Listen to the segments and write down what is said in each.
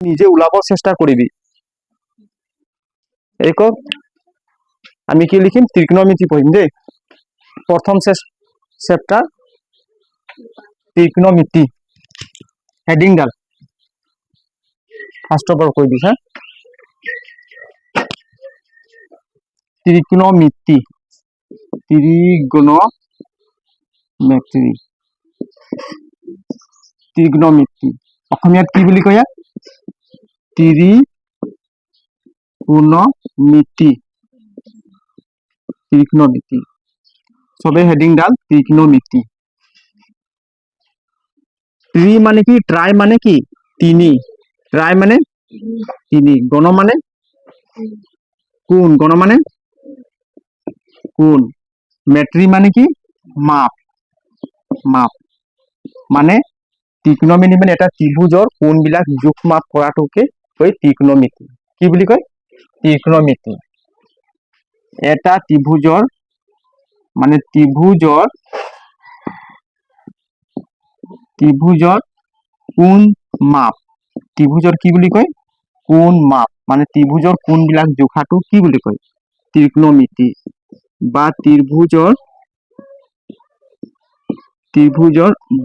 নিজে ওলাব চেষ্টা কৰিবি। এই কক আমি কি লিখিম ত্ৰিকোণমিতি পঢ়িম দেই। প্ৰথম চেপ্টাৰ ত্ৰিকোণমিতি হেডিংডাল ফাৰ্ষ্টৰ পৰা কৈ দিছ হা। ত্ৰিকোণমিতি ত্ৰিকোণমিতি অসমীয়াত কি বুলি কয় ইয়াক ত্ৰিকোণমিতি চবে হেডিংডাল ত্ৰিকোণমিতি। ত্ৰি মানে কি ট্ৰাই মানে কি তিনি, ট্ৰাই মানে তিনি, গণ মানে কোন, গণ মানে কোন, মেট্ৰি মানে কি মাপ, মাপ মানে ত্ৰিকোণমিতি মানে এটা ত্ৰিভুজৰ কোণবিলাক জোখ মাপ কৰাটোকে কয় ত্ৰিকোণমিতি। কি বুলি কয় ত্ৰিকোণমিতি। এটা ত্ৰিভুজৰ মানে ত্ৰিভুজৰ কোণ মাপ, ত্ৰিভুজৰ কি বুলি কয় কোণ মাপ মানে ত্ৰিভুজৰ কোণবিলাক জোখাটো কি বুলি কয় ত্ৰিকোণমিতি। বা ত্ৰিভুজৰ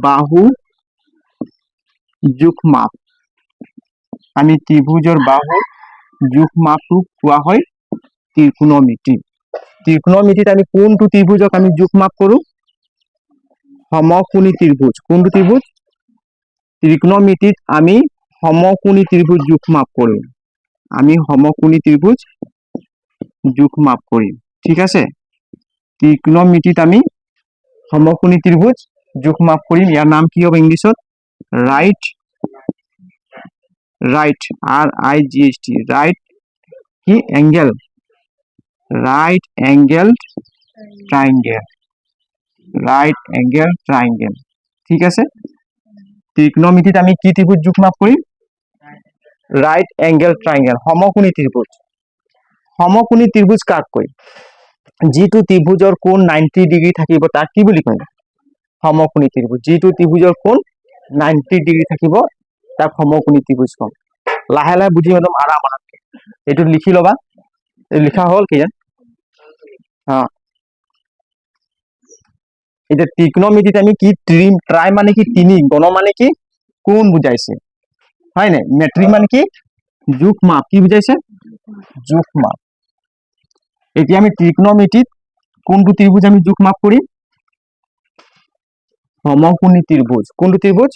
বাহু জোখ মাপ, আমি ত্ৰিভুজৰ বাহুৰ জোখ মাপটো কোৱা হয় ত্ৰিকোণমিতি। ত্ৰিকোণমিতিত আমি কোনটো ত্ৰিভুজক আমি জোখ মাপ কৰো সমকোণী ত্ৰিভুজ। কোনটো ত্ৰিভুজ ত্ৰিকোণমিতিত আমি সমকোণী ত্ৰিভুজ জোখ মাপ কৰিম, আমি সমকোণী ত্ৰিভুজ জোখ মাপ কৰিম। ঠিক আছে, ত্ৰিকোণমিতিত আমি সমকোণী ত্ৰিভুজ জোখ মাপ কৰিম। ইয়াৰ নাম কি হ'ব ইংলিছত ৰাইট RIGHT ৰাইট কি এংগেল, ৰাইট এংগেল ট্ৰাইংগেল। ঠিক আছে, ত্ৰিকোণমিতিত আমি কি ত্ৰিভুজ জোখ মাপ কৰিম ৰাইট এংগেল ট্ৰাইংগেল, সমকোণী ত্ৰিভুজ। সমকোণী ত্ৰিভুজ কাক কয় যিটো ত্ৰিভুজৰ কোণ 90 ডিগ্ৰী থাকিব তাক কি বুলি কয় সমকোণী ত্ৰিভুজ। যিটো ত্ৰিভুজৰ কোণ 90 ডিগ্ৰী থাকিব তাক সমকোণী ত্ৰিভুজ কম। লাহে লাহে বুজি একদম আৰাম এইটো লিখি ল'বা, লিখা হ'ল কি এতিয়া ত্ৰিকোণমিতিত আমি কি ট্ৰাই মানে কি তিনি, গণ মানে কি কোণ বুজাইছে হয় নাই, মেট্ৰিক মানে কি জোখ মাপ, কি বুজাইছে জোখ মাপ। এতিয়া আমি ত্ৰিকোণমিতিত কোনটো ত্ৰিভুজ আমি জোখ মাপ কৰিম সমকোণী ত্ৰিভুজ। কোনটো ত্ৰিভুজ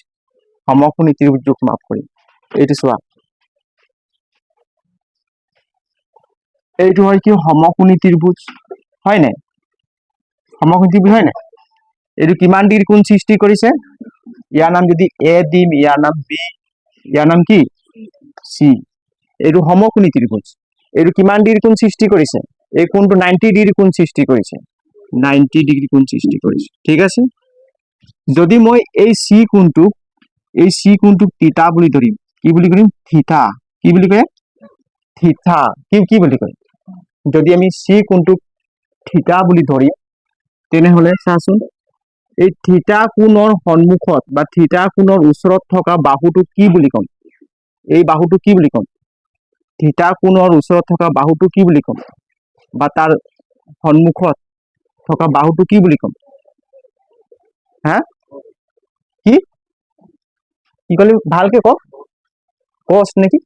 সমকোণী ত্ৰিভুজ জোখ মাপ কৰিম। এইটো চোৱা, এইটো হয় কি সমকোণী ত্ৰিভুজ হয় নাই, সমকোণী ত্ৰিভুজ হয় নাই। এইটো কিমান ডিগ্ৰী কোণ সৃষ্টি কৰিছে, ইয়াৰ নাম যদি এ দিম, ইয়াৰ নাম বি, ইয়াৰ নাম কি চি। এইটো সমকোণী ত্ৰিভুজ। এইটো কিমান ডিগ্ৰী কোণ সৃষ্টি কৰিছে, এই কোণটো 90 ডিগ্ৰী কোণ সৃষ্টি কৰিছে, 90 ডিগ্ৰী কোণ সৃষ্টি কৰিছে। ঠিক আছে, যদি মই এই চি কোণটোক থিতা বুলি ধৰিম, কি বুলি ধৰিম থিতা, কি বুলি কয় থিতা, কি বুলি কয় যদি আমি চি কোণটোক থিতা বুলি ধৰিম তেনেহলে চাচোন এই থিতা কোণৰ সন্মুখত বা থিতা কোণৰ ওচৰত থকা বাহুটোক কি বুলি ক'ম, এই বাহুটো কি বুলি ক'ম থিতা কোণৰ ওচৰত থকা বাহুটো কি বুলি ক'ম, বা তাৰ সন্মুখত থকা বাহুটো কি বুলি ক'ম হা কি কি ক'লে ভালকে ক, কচ নেকি,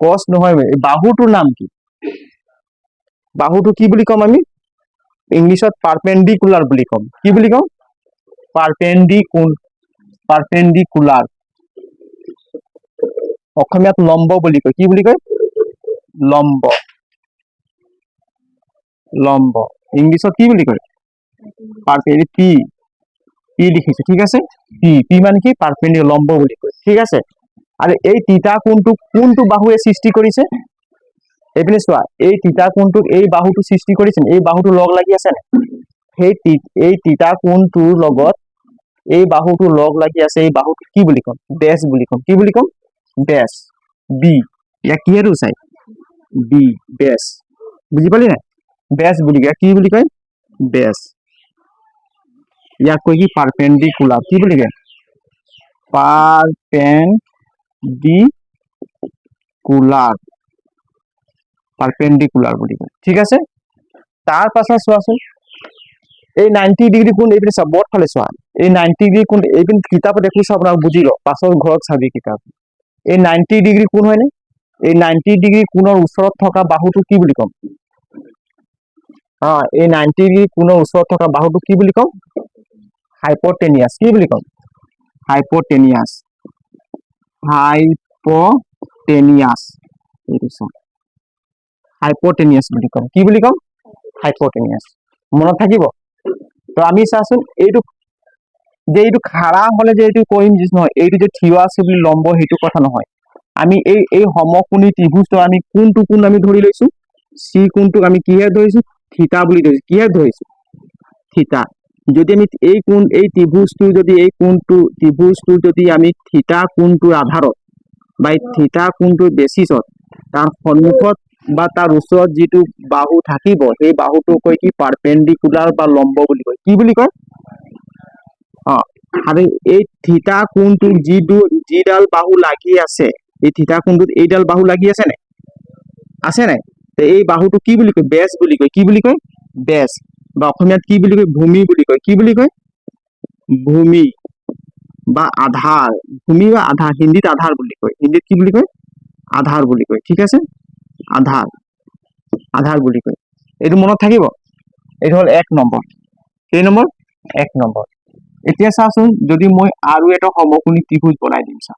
কচ নহয়, বাহুটোৰ নাম কি, বাহুটো কি বুলি ক'ম আমি ইংলিছত পাৰপেণ্ডিকুলাৰ বুলি ক'ম। কি বুলি ক'ম পাৰপেণ্ডিকুলাৰ, অসমীয়াত লম্ব বুলি কয়। কি বুলি কয় লম্ব, লম্ব ইংলিছত কি বুলি কয় পি লিখিছো। ঠিক আছে, পি মানে কি পাৰপেণ্ডিকুলাৰ লম্ব বুলি কয়। ঠিক আছে, আৰু এই থিতা কোণটো কোনটো বাহুৱে সৃষ্টি কৰিছে, এইপিনে চোৱা, এই থিতা কোণটোক এই বাহুটো সৃষ্টি কৰিছে, এই বাহুটো লগ লাগি আছে নে, এই থিতা কোণটোৰ লগত এই বাহুটো লগ লাগি আছে, এই বাহুটো কি বুলি ক'ম বেছ বুলি ক'ম। কি বুলি ক'ম বেছ, বি, ইয়াক কিহেতু চাই বি, বেছ, বুজি পালি নাই বেছ বুলি কয়, কি বুলি কয় বেছ। ইয়াক কয় কি পাৰপেণ্ডিকুলাৰ, কি বুলি কয় পাৰপেণ্ডিকুলাৰ পাৰপেণ্ডিকুলাৰ বুলি কয় ঠিক আছে তাৰ পাছত চোৱাচোন এই 90 ডিগ্ৰী কোণ এইপিনে চোৱা বৰ্ড ফালে চোৱা এই 90 ডিগ্ৰী কোণ এইপিনে কিতাপত দেখো চোৱা আপোনাক বুজি ল পাছৰ ঘৰত চাবি কিতাপ এই 90 ডিগ্ৰী কোণ হয়নে এই 90 ডিগ্ৰী কোণৰ ওচৰত থকা বাহুটো কি বুলি কম এই 90 ডিগ্ৰী কোণৰ ওচৰত থকা বাহুটো কি বুলি কম হাইপোটেনিয়াছ কি বুলি কম হাইপোটেনিয়াছ এইটো চোৱা হাইপোটেনিয়াছ বুলি কম কি বুলি কম হাইপোটেনিয়াছ মনত থাকিব তো আমি চাচোন এইটো যে এইটো খাৰা হলে যে এইটো কৰিম যে নহয় এইটো যে থিয় আছে বুলি লম্ব সেইটো কথা নহয় আমি এই সমকোণী ত্ৰিভুজটো আমি কোনটো কোণ আমি ধৰি লৈছো সি কোণটোক আমি কিহে ধৰিছো থিতা বুলি ধৰিছো কিহে ধৰিছো থিতা যদি আমি এই ত্ৰিভুজটো যদি এই ত্ৰিভুজটো যদি আমি থিতা কোণটোৰ আধাৰত বা থিতা কোণটোৰ বেচিছত তাৰ সন্মুখত বা তাৰ ওচৰত যিটো বাহু থাকিব সেই বাহুটো কয় কি পাৰপেণ্ডিকুলাৰ বা লম্ব বুলি কয় কি বুলি কয় আৰু এই থিতা কোণটোৰ যিডাল বাহু লাগি আছে এই থিতা কোণটোত এইডাল বাহু লাগি আছে নাই এই বাহুটো কি বুলি কয় বেছ বুলি কয় কি বুলি কয় বেছ বা অসমীয়াত কি বুলি কয় ভূমি বুলি কয় কি বুলি কয় ভূমি বা আধাৰ ভূমি বা আধাৰ হিন্দীত আধাৰ বুলি কয় হিন্দীত কি বুলি কয় আধাৰ বুলি কয় ঠিক আছে আধাৰ বুলি কয় এইটো মনত থাকিব এইটো হল 1 নম্বৰ কেই নম্বৰ 1 নম্বৰ এতিয়া চাচোন যদি মই আৰু এটা সমকোণী ত্ৰিভুজ বনাই দিম চা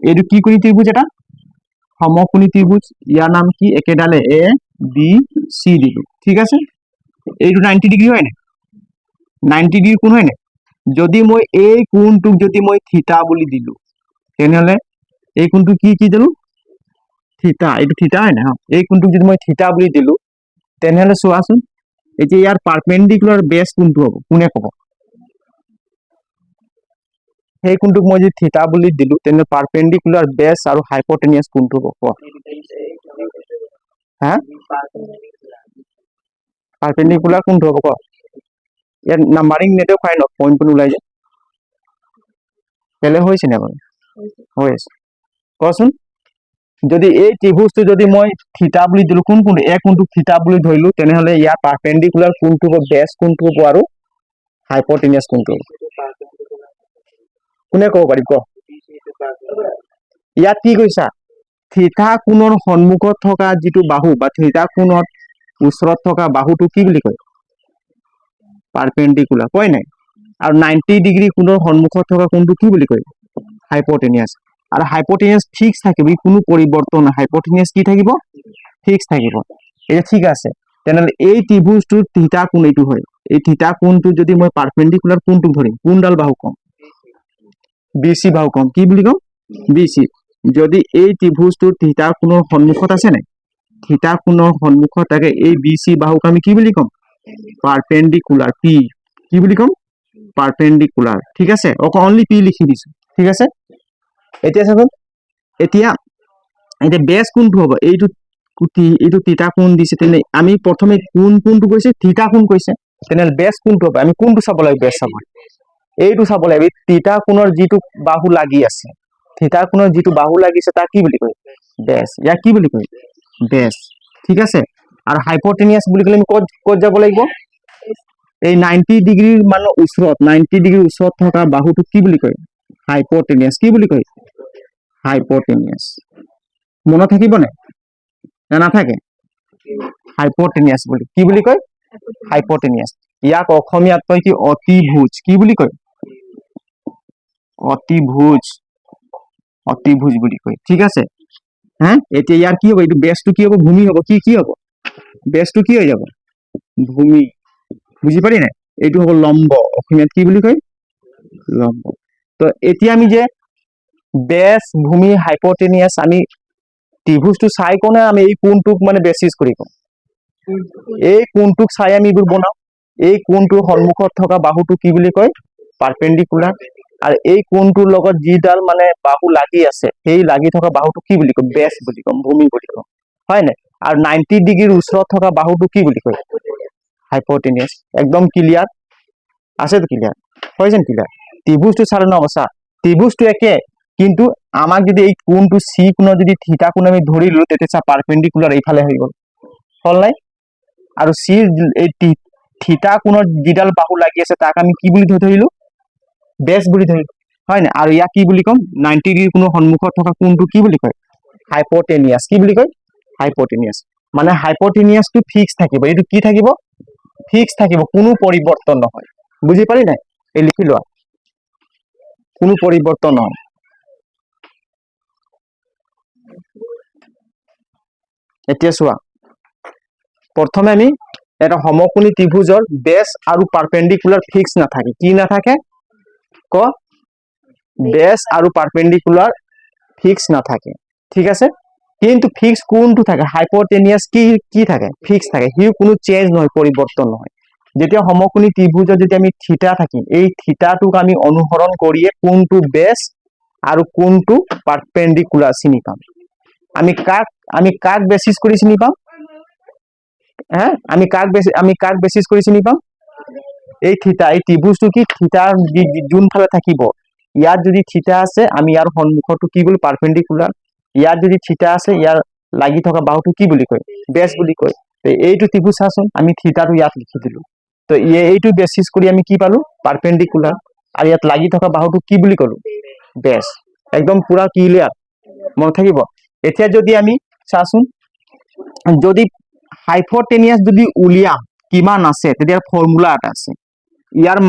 এইটো কি কোণী ত্ৰিভুজ এটা সমকোণী ত্ৰিভুজ ইয়াৰ নাম কি একেডালে এ বি সি দিলো ঠিক আছে এইটো 90 ডিগ্ৰী হয় নাই 90 ডিগ্ৰী কোণ হয় নাই যদি মই এই কোণটোক যদি মই থিতা বুলি দিলো তেনেহলে এই কোণটো কি দিলো থিতা এইটো থিতা হয় না এই কোণটোক যদি মই থিতা বুলি দিলো তেনেহলে চোৱাচোন এতিয়া ইয়াৰ পাৰপেণ্ডিকুলাৰ বেছ কোনটো হ'ব কোনে ক'ব সেই কোণটোক মই যদি থিতা বুলি দিলো তেনে পাৰপেণ্ডিকুলাৰ বেছ আৰু হাইপোটেনিয়াছ কোনটো হ'ব হা পাৰপেণ্ডিকুলাৰ কোনটো হ'ব ইয়াত নাম্বাৰিং নেদেও খাই ন পইণ্ট ওলাই যায় বেলেগ হৈছে নে বাৰু হৈ আছে কচোন যদি এই ত্ৰিভুজটো যদি মই থিতা বুলি দিলো কোন এই কোণটোক থিতা বুলি ধৰিলো তেনেহলে ইয়াৰ পাৰপেণ্ডিকুলাৰ কোনটো হ'ব বেছ কোনটো হ'ব আৰু হাইপোটেনিয়াছ কোনটো হ'ব কোনে ক'ব পাৰিব ক ইয়াত কি কৈছা থিতা কোণৰ সন্মুখত থকা যিটো বাহু বা থিতা কোণৰ ওচৰত থকা বাহুটো কি বুলি কয় পাৰপেণ্ডিকুলাৰ কয় নাই আৰু 90 ডিগ্ৰী কোণৰ সন্মুখত থকা কোণটো কি বুলি কয় হাইপোটেনিয়াছ আৰু হাইপোটেনিয়াছ ফিক্স থাকিব কোনো পৰিৱৰ্তন হাইপোটেনিয়াছ কি থাকিব ফিক্স থাকিব এটা ঠিক আছে তেনেহলে এই ত্ৰিভুজটোৰ থিতা কোণ এইটো হয় এই থিতা কোণটো যদি মই পাৰপেণ্ডিকুলাৰ কোণটো ধৰিম কোনডাল বাহু কম বিসি বাহু কম কি বুলি কম বিসি যদি এই ত্ৰিভুজটোৰ থিতা কোণৰ সন্মুখত আছে নাই থিতা কোণৰ সন্মুখত থাকে এই বিসি বাহুক আমি কি বুলি কম পাৰপেণ্ডিকুলাৰ পি কি বুলি কম পাৰপেণ্ডিকুলাৰ ঠিক আছে অনলি পি লিখি দিছো ঠিক আছে এতিয়া চাচোন এতিয়া বেছ কোনটো হ'ব এইটো থিতা কোণ দিছে তেনে আমি প্ৰথমে কোনটো কৈছে থিতা কোণ কৈছে তেনেহলে বেছ কোনটো হ'ব আমি কোনটো চাব লাগিব বেছ চাব এইটো চাব লাগিব থিতা কোণৰ যিটো বাহু লাগি আছে থিতা কোণৰ যিটো বাহু লাগিছে তাক কি বুলি কয় বেছ ইয়াক কি বুলি কয় বেছ ঠিক আছে আৰু হাইপোটেনিয়াছ বুলি ক'লে আমি ক'ত যাব লাগিব এই 90 ডিগ্ৰীৰ মানে ওচৰত 90 ডিগ্ৰীৰ ওচৰত থকা বাহুটোক কি বুলি কয় হাইপোটেনিয়াছ কি বুলি কয় হাইপোটেনিয়াছ মনত থাকিব নে নাথাকে হাইপোটেনিয়াছ বুলি কি বুলি কয় হাইপোটেনিয়াছ ইয়াক অসমীয়াত কয় কি অতিভুজ কি বুলি কয় অতিভুজ বুলি কয় ঠিক আছে এতিয়া ইয়াৰ কি হ'ব এইটো বেছটো কি হ'ব ভূমি হ'ব কি হ'ব বেছটো কি হৈ যাব ভূমি বুজি পালি নাই এইটো হ'ব লম্ব অসমীয়াত কি বুলি কয় লম্ব তো এতিয়া আমি যে বেছ ভূমি হাইপোটেনিয়াছ আমি ত্ৰিভুজটো চাই কোনে আমি এই কোণটোক মানে বেচিছ কৰি কওঁ এই কোণটোক চাই আমি এইবোৰ বনাও এই কোণটোৰ সন্মুখত থকা বাহুটো কি বুলি কয় পাৰপেণ্ডিকুলাৰ আৰু এই কোণটোৰ লগত যিডাল মানে বাহু লাগি আছে সেই লাগি থকা বাহুটো কি বুলি কয় বেছ বুলি কম ভূমি বুলি কম হয় নাই আৰু 90 ডিগ্ৰীৰ ওচৰত থকা বাহুটো কি বুলি কয় হাইপোটেনিয়াছ একদম ক্লিয়াৰ আছে তো ক্লিয়াৰ হয় যেন ক্লিয়াৰ ত্ৰিভুজটো চালে ন অৱস্থা ত্ৰিভুজটো একে কিন্তু আমাক যদি এই কোণটো চি কোণৰ যদি থিতা কোণ আমি ধৰিলো তেতিয়া পাৰপেণ্ডিকুলাৰ এইফালে হৈ গ'ল হল নাই আৰু চি এই থিতা কোণৰ যিডাল বাহু লাগি আছে তাক আমি কি বুলি ধৰিলো বেছ বুলি ধৰিলো হয় নাই আৰু ইয়াক কি বুলি ক'ম 90 ডিগ্ৰী কোণৰ সন্মুখত থকা কোণটো কি বুলি কয় হাইপোটেনিয়াছ কি বুলি কয় হাইপোটেনিয়াছ মানে হাইপোটেনিয়াছটো ফিক্স থাকিব এইটো কি থাকিব ফিক্স থাকিব কোনো পৰিৱৰ্তন নহয় বুজি পালি নাই এই লিখি লোৱা কোনো পৰিৱৰ্তন নহয় এতিয়া চোৱা প্ৰথমে আমি এটা সমকোণী ত্ৰিভুজৰ বেছ আৰু পাৰপেণ্ডিকুলাৰ ফিক্স নাথাকে কি নাথাকে ক বেছ আৰু পাৰপেণ্ডিকুলাৰ ফিক্স নাথাকে ঠিক আছে কিন্তু ফিক্স কোনটো থাকে হাইপোটেনিয়াছ কি থাকে ফিক্স থাকে হিউ কোনো চেঞ্জ নহয় পৰিৱৰ্তন নহয় যেতিয়া সমকোণী ত্ৰিভুজত যদি আমি থিতা থাকিম এই থিতাটোক আমি অনুসৰণ কৰিয়ে কোনটো বেছ আৰু কোনটো পাৰপেণ্ডিকুলাৰ চিনি পাম আমি কাক বেচিছ কৰি চিনি পাম হ্যাঁ আমি কাক বেচিছ কৰি চিনি পাম এই থিতা এই ত্ৰিভুজটো কি থিতাৰ যোনফালে থাকিব ইয়াত যদি থিতা আছে আমি ইয়াৰ সন্মুখটো কি বুলি পাৰপেণ্ডিকুলাৰ ইয়াত যদি থিতা আছে ইয়াৰ লাগি থকা বাহুটো কি বুলি কয় বেছ বুলি কয় এইটো ত্ৰিভুজ চাচোন আমি থিতাটো ইয়াত লিখি দিলো তো এইটো বেচিছ কৰি আমি কি পালো পাৰপেণ্ডিকুলাৰ আৰু ইয়াত লাগি থকা বাহুটো কি বুলি কলো বেছ একদম পুৰা ক্লিয়াৰ মনত থাকিব এতিয়া যদি আমি চাচোন যদি হাইপোটেনিয়াছ যদি উলিয়াম কিমান আছে তেতিয়া ফৰ্মুলা এটা আছে ইয়াৰ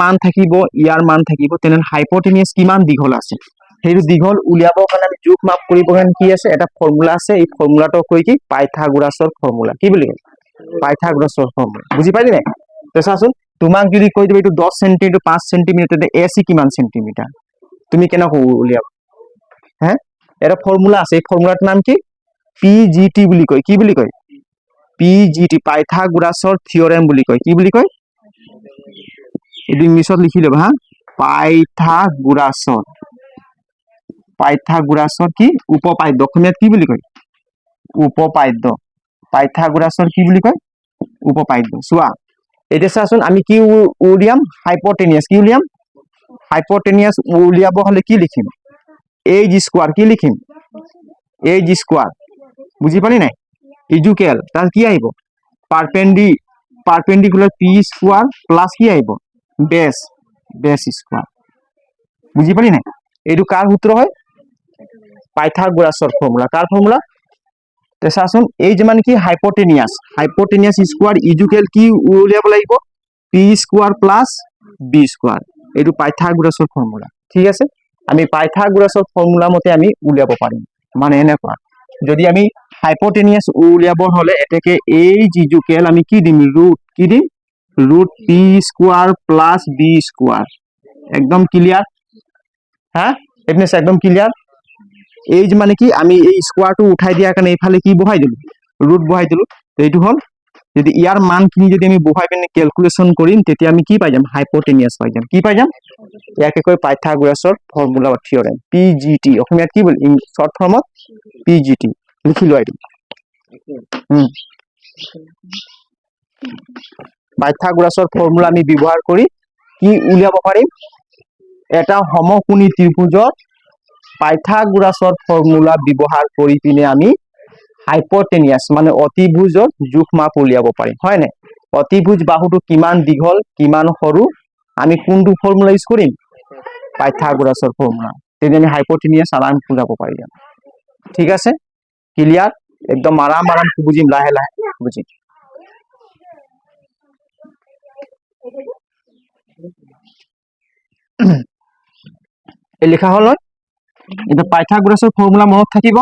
মান থাকিব তেনে হাইপোটেনিয়াছ কিমান দীঘল আছে সেইটো দীঘল উলিয়াবৰ কাৰণে আমি জোখ মাপ কৰিবৰ কাৰণে কি আছে এটা ফৰ্মুলা আছে এই ফৰ্মুলাটো কৈ কি পাইথাগোৰাছৰ ফৰ্মুলা কি বুলি কয় পাইথাগোৰাছৰ ফৰ্মুলা বুজি পালি নাই তো চাচোন তোমাক যদি কৈ দিব এইটো 10 সেন্টিমিটাৰ 5 সেন্টিমিটাৰ তেতিয়া এচি কিমান সেন্টিমিটাৰ তুমি কেনেকৈ উলিয়াবা হে এটা ফৰ্মুলা আছে এই ফৰ্মুলাটোৰ নাম কি পিজিটি বুলি কয় কি বুলি কয় পিজিটি পাইথাগোৰাছৰ থিয়ৰেম বুলি কয় কি বুলি কয় এইটো ইংলিছত লিখি ল'বা হা পাইথাগোৰাছৰ কি উপপাদ্য অসমীয়াত কি বুলি কয় উপপাদ্য পাইথাগোৰাছৰ কি বুলি কয় উপপাদ্য চোৱা এতিয়া চাচোন আমি কি উলিয়াম হাইপোটেনিয়াছ কি উলিয়াম হাইপোটেনিয়াছ উলিয়াব হলে কি লিখিম এইচ স্কোয়ার কি লিখিম এইচ স্কোয়ার বুঝি পালি নাই ইজুকেল তার কি আহিব পারপেন্ডিকুলার পি স্কোয়ার প্লাস কি আহিব বেস স্কোয়ার বুঝি পালি নাই এইটো কাৰ সূত্ৰ হয় পাইথাগোৰাছৰ ফৰ্মুলা কাৰ ফৰ্মুলা তে চাচোন এই যে মানে কি হাইপোটেনিয়াছ স্কোয়ার ইজুকেল কি উলিয়াব লাগিব P square plus B square এইটো পাইথাগোৰাছৰ ফৰ্মুলা ঠিক আছে আমি পাইথাগোৰাছৰ ফৰ্মুলা মতে আমি উলিয়াব পাৰিম মানে এনেকুৱা যদি আমি হাইপোটেনিয়াছ উলিয়াব হলে এতেকে এই ইজুকেল আমি কি দিম root P square plus B square একদম ক্লিয়ার হ্যাঁ এপিনে একদম ক্লিয়ার এই যে মানে কি আমি এই স্কোয়ারটো উঠাই দিয়াৰ কাৰণে এইফালে কি বহাই দিলো ৰুট বহাই দিলো এইটো হল যদি ইয়াৰ মানখিনি যদি আমি বহাই পিনে ক্যালকুলেশন কৰিম তেতিয়া আমি কি পাই যাম হাইপোটেনিয়াছ পাই যাম কি পাই যাম ইয়াকে কয় পাইথাগোৰাছৰ ফৰ্মুলা বা থিয়ৰেম পিজিটি অসমীয়াত কি বল শৰ্ট ফৰ্মত পিজিটি লিখি লোৱা এইটো পাইথাগোৰাছৰ ফৰ্মুলা আমি ব্যৱহাৰ কৰি কি উলিয়াব পাৰিম এটা সমকোণী ত্ৰিভুজৰ পাইথাগোৰাছৰ ফৰ্মুলা ব্যৱহাৰ কৰি পিনে আমি হাইপোটেনিয়াছ মানে অতিভুজৰ জোখ মাপ উলিয়াব পাৰিম হয় নাই অতিভুজ বাহুটো কিমান দীঘল কিমান সৰু আমি কোনটো ফৰ্মুলা ইউজ কৰিম পাইথাগোৰাছৰ ফৰ্মুলা তেতিয়া আমি হাইপোটেনিয়াছ আৰাম বুজাব পাৰি যাম ঠিক আছে ক্লিয়াৰ একদম আৰাম বুঝিম লাহে লাহে বুঝিম এই লিখা হল এটা পাইথাগোৰাছৰ ফৰ্মুলা মনত থাকিব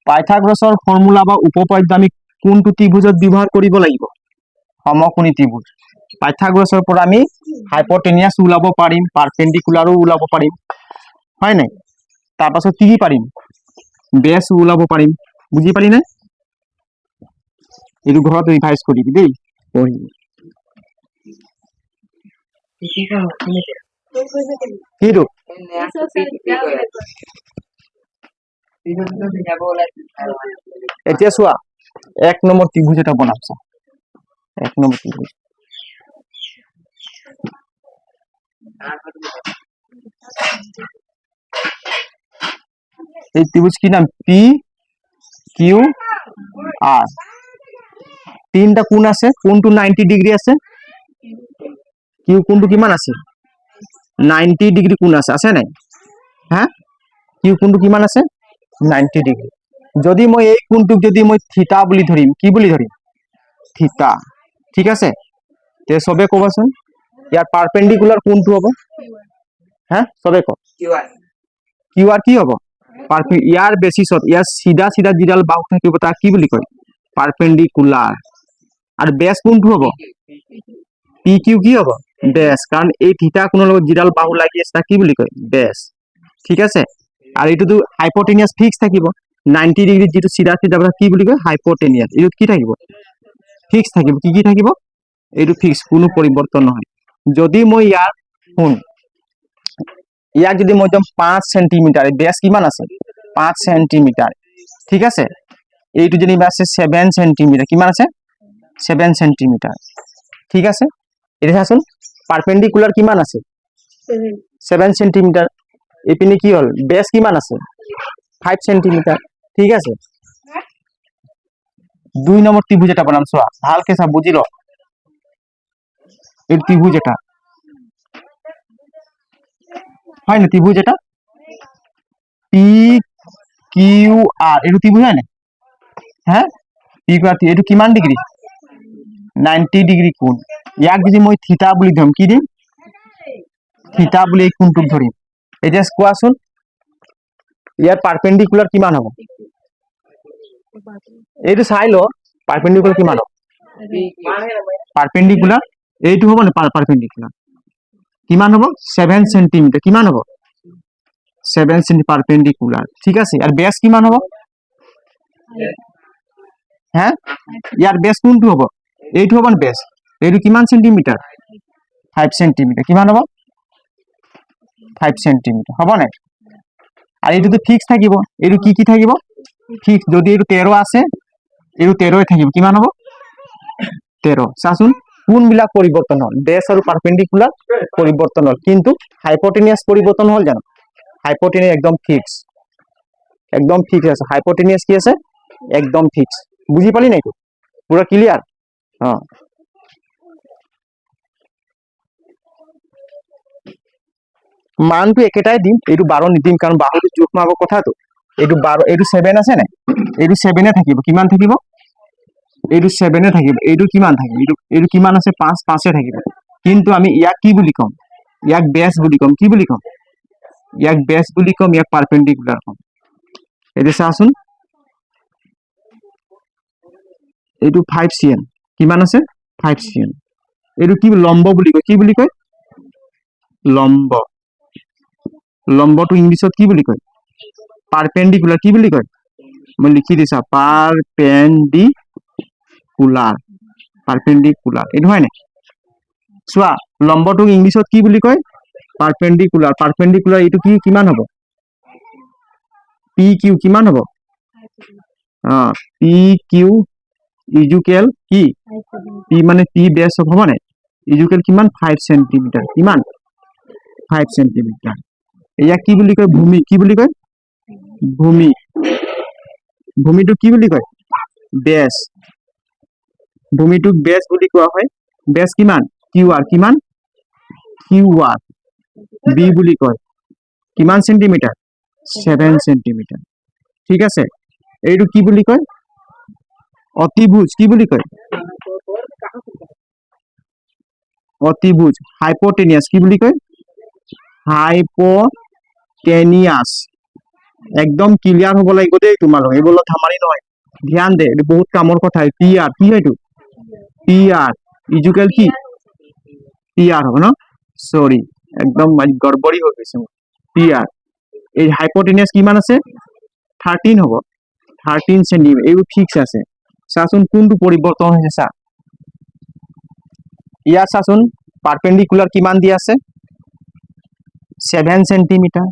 পাইথাগোৰাছৰ ফৰ্মুলা বা উপপাদ্য আমি কোনটো ত্ৰিভুজত ব্যৱহাৰ কৰিব লাগিব সমকোণী ত্ৰিভুজ পাইথাগোৰাছৰ পৰা আমি হাইপোটেনিয়াছ ওলাব পাৰিম পাৰপেণ্ডিকুলাৰো ওলাব পাৰিম হয় নাই তাৰ পাছত কি পাৰিম বেছ ওলাব পাৰিম বুজি পালি নাই এইটো ঘৰত ৰিভাইজ কৰিবি দেই পঢ়িবি কিটো এতিয়া চোৱা 1 নম্বৰ ত্ৰিভুজ এটা বনাইছা 1 নম্বৰ ত্ৰিভুজ এই ত্ৰিভুজ কি নাম পি কিউ আৰ তিনটা কোণ আছে কোণটো 90 ডিগ্ৰী আছে কিউ কোণটো কিমান আছে 90 ডিগ্ৰী কোণ আছে নাই হা কিউ কোণটো কিমান আছে 90 ডিগ্ৰী যদি মই এই কোণটোক যদি মই থিতা বুলি ধৰিম কি বুলি ধৰিম থিতা ঠিক আছে তে সবে কবাচোন ইয়াৰ পাৰপেন্ডিকুলাৰ কোণটো হ'ব হ্যাঁ সবে ক কিউ আৰ কি হ'ব ইয়াৰ বেসিছত ইয়াৰ সিধা সিধা যিডাল বাহু থাকিব তাক কি বুলি কয় পারপেন্ডিকুলার আর বেস কোণটো হ'ব পি কিউ কি হ'ব বেস কাৰণ এই থিতা কোণৰ লগত যিডাল বাহু লাগি আছে তাক কি বুলি কয় বেস ঠিক আছে আর এইটোতো হাইপোটেনিয়াস ফিক্স থাকিব 90 ডিগ্রি যেটো সিধা সিধা কি বুলি কয় হাইপোটেনিয়াস এইটো কি থাকিব ফিক্স থাকিব কি থাকিব এইটো ফিক্স কোনো পরিবর্তন নহয় যদি মই ইয়াৰ শুন ইয়াক যদি মই একদম 5 সেন্টিমিটার বেস কিমান আছে 5 সেন্টিমিটার ঠিক আছে এইটো যদি আছে 7 সেন্টিমিটার কিমান আছে 7 সেন্টিমিটার ঠিক আছে এটা চাচোন পারপেন্ডিকুলার কিমান আছে 7 সেন্টিমিটার এপিনে কি হল বেস কিমান আছে 5 সেন্টিমিটার ঠিক আছে 2 নম্বর ত্রিভুজ এটা বানাম চোৱা ভালকে সব বুঝি ল এই ত্রিভুজ এটা হয় না ত্রিভুজ এটা পি কিউ আর এটো ত্রিভুজ হয় না হ্যাঁ পি কিউ আর এটো কিমান ডিগ্রি 90 ডিগ্রি কোণ ইয়াক যদি মই থিতা বুলি ধম কি দিম থিতা বুলি এই কোণটোক ধৰিম এতিয়া কোৱাচোন ইয়াৰ পারপেন্ডিকুলার কিমান হ'ব এইটো চাই ল পারপেন্ডিকুলার কিমান হ'ব পারপেন্ডিকুলার এইটো হ'ব না পারপেন্ডিকুলার কিমান হ'ব 7 সেন্টিমিটার কিমান হ'ব 7 সেন্টি পারপেন্ডিকুলার ঠিক আছে আর বেস কিমান হ'ব হ্যাঁ ইয়ার বেস কোনটো হ'ব এইটো হ'ব না বেস এইটো কিমান সেন্টিমিটার 5 সেন্টিমিটার কিমান হ'ব 5 সেন্টিমিটার হ'ব না আর এইটো তো ফিক্স থাকিব এইটো কি থাকিব ফিক্স যদি এইটো 13 আছে এইটো 13 থাকিব কিমান হ'ব 13 চাচোন কোনবিলাক পরিবর্তন হল বেস আর পারপেন্ডিকুলার পরিবর্তন হল কিন্তু হাইপোটেনিয়াস পরিবর্তন হল জানো হাইপোটেনিয়াস একদম ফিক্স আছে হাইপোটেনিয়াস কি আছে একদম ফিক্স বুঝি পালি না পুরো ক্লিয়ার হ্যাঁ মানটো একেটাই দিম এইটো 12 নিদিম কারণ বাহুটো জোখ মাব কথা তো এইটো 12 এইটো 7 আছে না এইটো 7 এ থাকিব কিমান থাকিব এইটো 7 এ থাকিব এইটো কিমান থাকিব এইটো কিমান আছে 5 এ থাকিব কিন্তু আমি ইয়াক কি বুলি কম ইয়াক বেস বুলি কম কি বুলি কম ইয়াক বেস বুলি কম ইয়াক পারপেন্ডিকুলার কম এইটো চাচোন এইটো 5 cm কিমান আছে 5 cm এইটো কি লম্ব বুলি কয় কি বুলি কয় লম্ব লম্বটো ইংলিশত কি বুলি কয় পারপেন্ডিকুলার কি বুলি কয় মই লিখি দিছা পারপেন্ডিকুলার এইটো হয় না চোৱা লম্বটো ইংলিশত কি বুলি কয় পারপেন্ডিকুলার এইটো কি কিমান হ'ব পি কিউ কিমান হ'ব পি কিউ ইজুকেল কি পি মানে পি বেস হ'ব না ইজুকেল কিমান 5 সেন্টিমিটার কিমান 5 সেন্টিমিটার ইয়াক কি বুলি কয় ভূমি কি বুলি কয় ভূমিটো কি বুলি কয় বেস ভূমিটোক বেস বুলি কোৱা হয় বেস কিমান কিউ আর কিমান কিউ আর বি বুলি কয় কিমান সেন্টিমিটার 7 সেন্টিমিটার ঠিক আছে এইটো কি বুলি কয় অতিভুজ কি বুলি কয় অতিভুজ হাইপোটেনিয়াস কি বুলি কয় হাইপোটেনিয়াস একদম ক্লিয়ার হ'ব লাগিব দেই তোমালোক এইবল থামানি নহয় ধ্যান দে এটা বহুত কামৰ কথা পি আর কি হয় পি আর ইজুকেল কি পি আর হ'ব না সরি একদম গড়বড়ি হৈ গৈছে পি আর এই হাইপোটেনিয়াস কিমান আছে 13 হ'ব 13 সেন্টিমিটার এইটো ফিক্স আছে চাচোন কোনটো পরিবর্তন হৈছে চা ইয়াৰ চাচোন পারপেন্ডিকুলার কিমান দি আছে 7 সেন্টিমিটার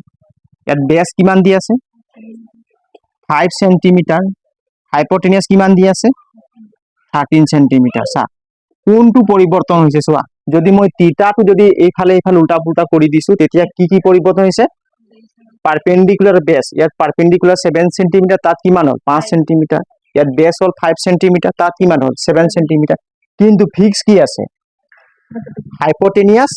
ইয়াত বেস কিমান দি আছে 5 সেন্টিমিটার হাইপোটেনিয়াস কিমান দি আছে 13 সেন্টিমিটার চা কোনটো পরিবর্তন হৈছে চোৱা যদি মই থিতাটো যদি এইফালে উল্টা পুল্টা কৰি দিছো তেতিয়া কি পরিবর্তন হৈছে পারপেন্ডিকুলার বেস ইয়াত পারপেন্ডিকুলার 7 সেন্টিমিটার তাত কিমান হল 5 সেন্টিমিটার ইয়াত বেস হল 5 সেন্টিমিটার তাত কিমান হল 7 সেন্টিমিটার কিন্তু ফিক্স কি আছে হাইপোটেনিয়াস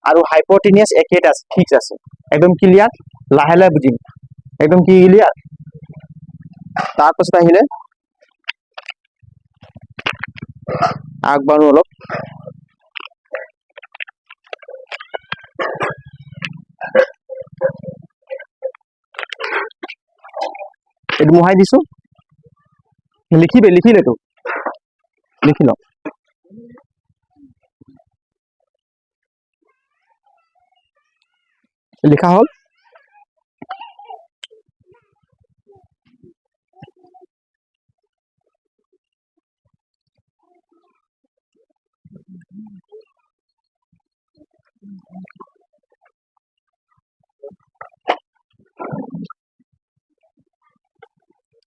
আৰু হাইপোটেনিয়াস একেটা আছে ফিক্স আছে একদম ক্লিয়াৰ লাহে লাহে বুজিম একদম কি ক্লিয়াৰ তাৰ পাছত আহিলে আগবাঢ়ো অলপ এইটো মুহাই দিছো লিখিলে তো লিখি ল লিখা হল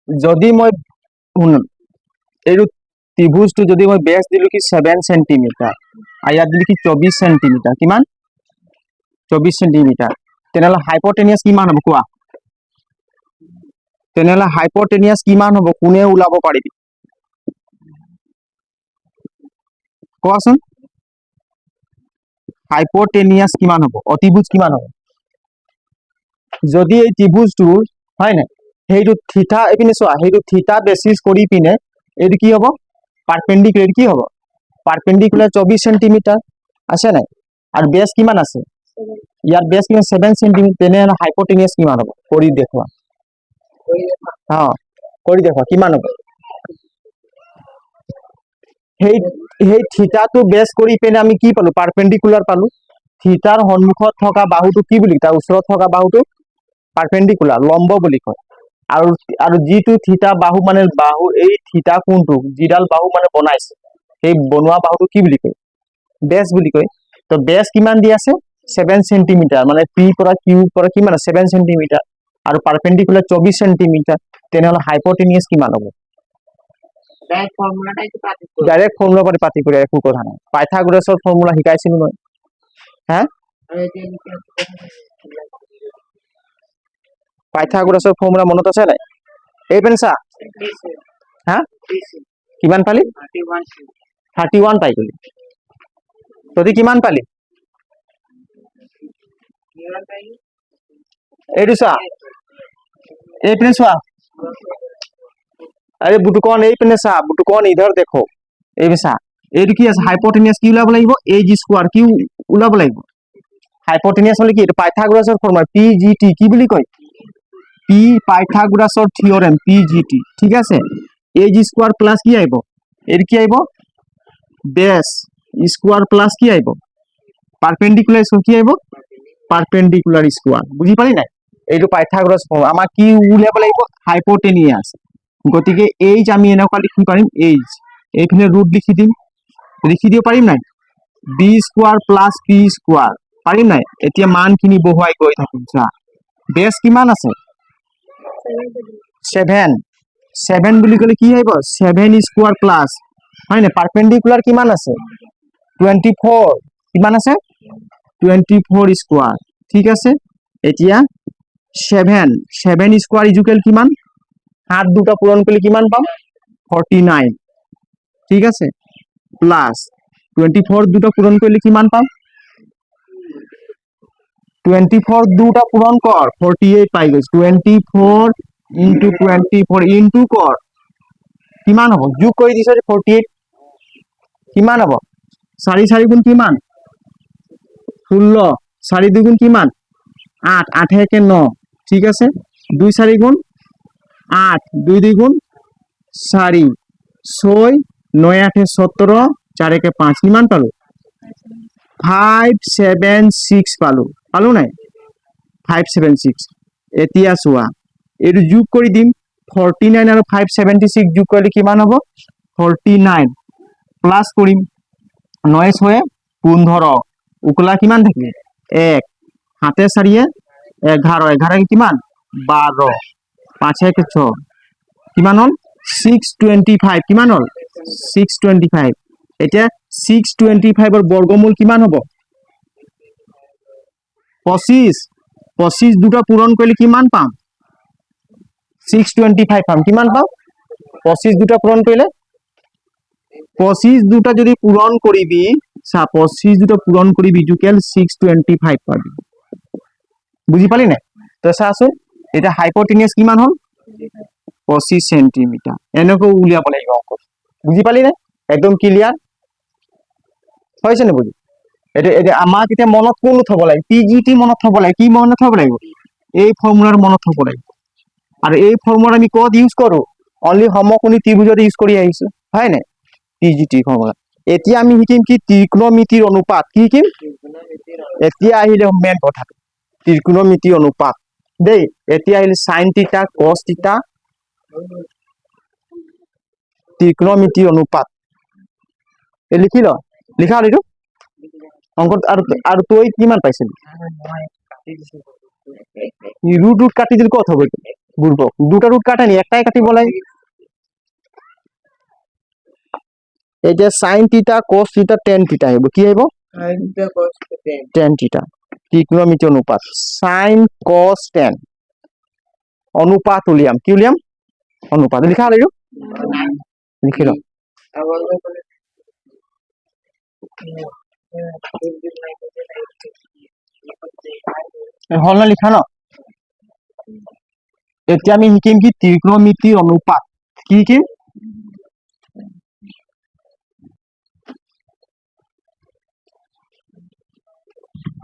যদি মই এইটো ত্ৰিভুজটো যদি মই বেস দিলো কি 7 সেন্টিমিটার আর ইয়াত দিলো কি 24 সেন্টিমিটার কিমান 24 সেন্টিমিটার তেনেহলে হাইপোটেনিয়াস কিমান হ'ব কোৱা তেনেহলে হাইপোটেনিয়াস কিমান হ'ব কোনে ওলাব পাৰিবি কোৱাচোন হাইপোটেনিয়াস কিমান হ'ব অতিভুজ কিমান হ'ব যদি এই ত্ৰিভুজটো হয় না সেইটো থিটা এপিনে চোৱা সেইটো থিটা বেসিস কৰি পিনে এইটো কি হ'ব পারপেন্ডিকুলার কি হ'ব পারপেন্ডিকুলার 24 সেন্টিমিটার আছে নাই আর বেস কিমান আছে ইয়ার বেস কিমান 7 সেন্টিমিটার তেনেহলে হাইপোটেনিয়াস কিমান হ'ব কৰি দেখুৱা হ্যাঁ কৰি দেখুৱা কিমান হ'ব সেই থিটাটো বেস কৰি পিনে আমি কি পালো পাৰপেন্ডিকুলাৰ পালো থিটাৰ সন্মুখত থকা বাহুটো কি বুলি তাৰ ওচৰত থকা বাহুটো পাৰপেন্ডিকুলাৰ লম্ব বুলি কয় আৰু আৰু যিটো থিটা বাহু মানে বাহু এই থিটা কোণটো যিডাল বাহু মানে বনাইছে সেই বনোৱা বাহুটো কি বুলি কয় বেস বুলি কয় তো বেস কিমান দি আছে 7 সেন্টিমিটার মানে পি পৰা কিউ পৰা কিমান 7 সেন্টিমিটাৰ আৰু পাৰপেন্ডিকুলাৰ 24 সেন্টিমিটাৰ তেনেহলে হাইপোটেনিয়াস কিমান হ'ব ডাইৰেক্ট ফৰ্মুলা পাতি পাতি কৰে একো কথা নাই পাইথাগোৰাসৰ ফৰ্মুলা শিকাইছিলো মই হ্যাঁ পাইথাগোৰাসৰ ফর্মুলা মনত আছে নাই এই পেনছা হ্যাঁ কিমান পালি 31 পাই গলি তদি কিমান পালি এইটো চা এই পেন চোৱা अरे बुटुकन এই পিনে চা বুটুকন इधर देखो এই চা এইটো কি আছে হাইপোটেনিয়াস কি ওলাব লাগিব এজ স্কয়ার কি ওলাব লাগিব হাইপোটেনিয়াস হলে কি এটা পাইথাগোৰাসৰ ফৰ্মুলা পিজিটি কি বুলি কয় পি পাইথাগোৰাসৰ থিওরেম পিজিটি ঠিক আছে এজ স্কয়ার প্লাস কি আইব এর কি আইব বেস স্কয়ার প্লাস কি আইব পারপেন্ডিকুলার স্কয়ার কি আইব পারপেন্ডিকুলার স্কয়ার বুঝি পালি নাই এইটো পাইথাগোরাস ফর্মুলা আমাক কি উলিয়াব লাগিব হাইপোটেনিয়াস গতিকে এইজ আমি এনেকুৱা লিখিব পাৰিম এইজ এইখানে ৰুট লিখি দিব পাৰিম নাই B square plus P square পাৰিম নাই এতিয়া মানখিনি বহুৱাই গৈ থাকিম চা বেস কিমান আছে 7 বুলি কলে কি আহিব 7 স্কয়ার প্লাস হয় না পারপেন্ডিকুলার কিমান আছে 24 কিমান আছে 24 স্কয়ার ঠিক আছে এতিয়া 7 স্কয়ার ইকুয়াল কিমান হাত দুটা পূরণ করলে কিমান পাম 49 ঠিক আছে প্লাস 24 দুটা পূরণ করলে কিমান পাম 24 দুটা পূরণ কর 48 পাই গেছ 24 ইনটু 24 ইনটু কর কিমান হ'ব যোগ কৰি দিছ 48 কিমান হ'ব 4 4 গুণ কিমান 16 4 2 গুণ কিমান 8 8 একে 9 ঠিক আছে 2 4 গুণ 8 2 2 গুণ 4 6 9 8 17 4 একে 5 কিমান পালো 576 পালো নাই 576 এতিয়া চোৱা এটো যোগ কৰি দিম 49 আৰু 576 যোগ কৰিলে কিমান হ'ব 49 প্লাস কৰিম 9 6 15 উকলা কিমান থাকিলে 1 হাতে 4 11 11 কিমান 12 5 1 6 কিমান হল 625 কিমান হল 625 এতিয়া 625 এর বর্গমূল কিমান হ'ব 25 25 দুটা পূৰণ কৰিলে কিমান পাম 625 পাম কিমান পাম 25 দুটা পূৰণ কৰিলে 25 দুটা যদি পূৰণ কৰিবি চা 25 দুটা পূৰণ কৰিবি টুকেল 625 পাবি বুজি পালি নাই তো চাচোন এটা হাইপোটেনিয়াস কিমান হল 25 সেন্টিমিটার এনেকৈ উলিয়াব লাগিব অংক বুজি পালি নাই একদম ক্লিয়ার হয়ছে নে বুজি এটা এটা আমাক এতিয়া মনত কোন থব লাগে পিজিটি মনত থব লাগে কি মনত থব লাগিব এই ফর্মুলার মনত থব লাগিব আর এই ফর্মুলা আমি কত ইউজ কৰো অনলি সমকোণী ত্ৰিভুজত ইউজ কৰি আহিছো হয় নাই পিজিটি ফৰ্মুলা এতিয়া আমি শিকিম কি ত্ৰিকোণমিতিৰ অনুপাত কি শিকিম এতিয়া আহিলে মেন কথা ত্ৰিকোণমিতিৰ অনুপাত দেই এতিয়া আহিলে সাইন থিটা কস থিটা ত্ৰিকোণমিতিৰ অনুপাত এ লিখি ল লিখা হ'ল এইটো অংকত আৰু তই কিমান পাইছিলি রুট রুট কাটি দিলে কত হবে বুঝবো দুটা রুট কাটানি একটাই কাটিব লাগে এই যে সাইন থিটা কোস থিটা টেন থিটা হইব কি হইব টেন থিটা ত্রিকোণমিতি অনুপাত সাইন কোস টেন অনুপাত উলিয়াম কি উলিয়াম অনুপাত লিখা হল লিখি ল হল না লিখা ন এতিয়া আমি শিকিম কি ত্ৰিকোণমিতিৰ অনুপাত কি শিকিম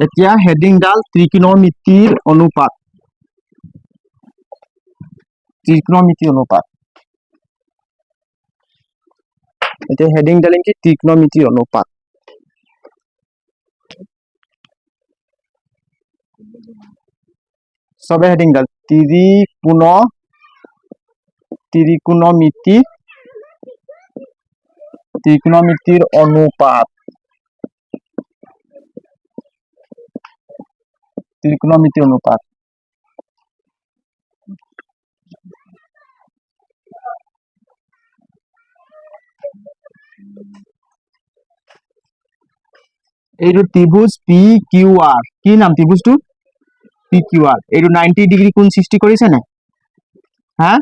এতিয়া হেডিং ডাল ত্ৰিকোণমিতিৰ অনুপাত ত্ৰিকোণমিতিৰ অনুপাত এতিয়া হেডিং ডালিম কি ত্ৰিকোণমিতিৰ অনুপাত সবে হেডিং ডাল ত্রিকোণমিতির অনুপাত ত্রিকোণমিতির অনুপাত এইটো ত্রিভুজ পি কিউ আর কি নাম ত্রিভুজটো পি কিউ আর এইটো 90 ডিগ্রি কোণ সৃষ্টি কৰিছে না হ্যাঁ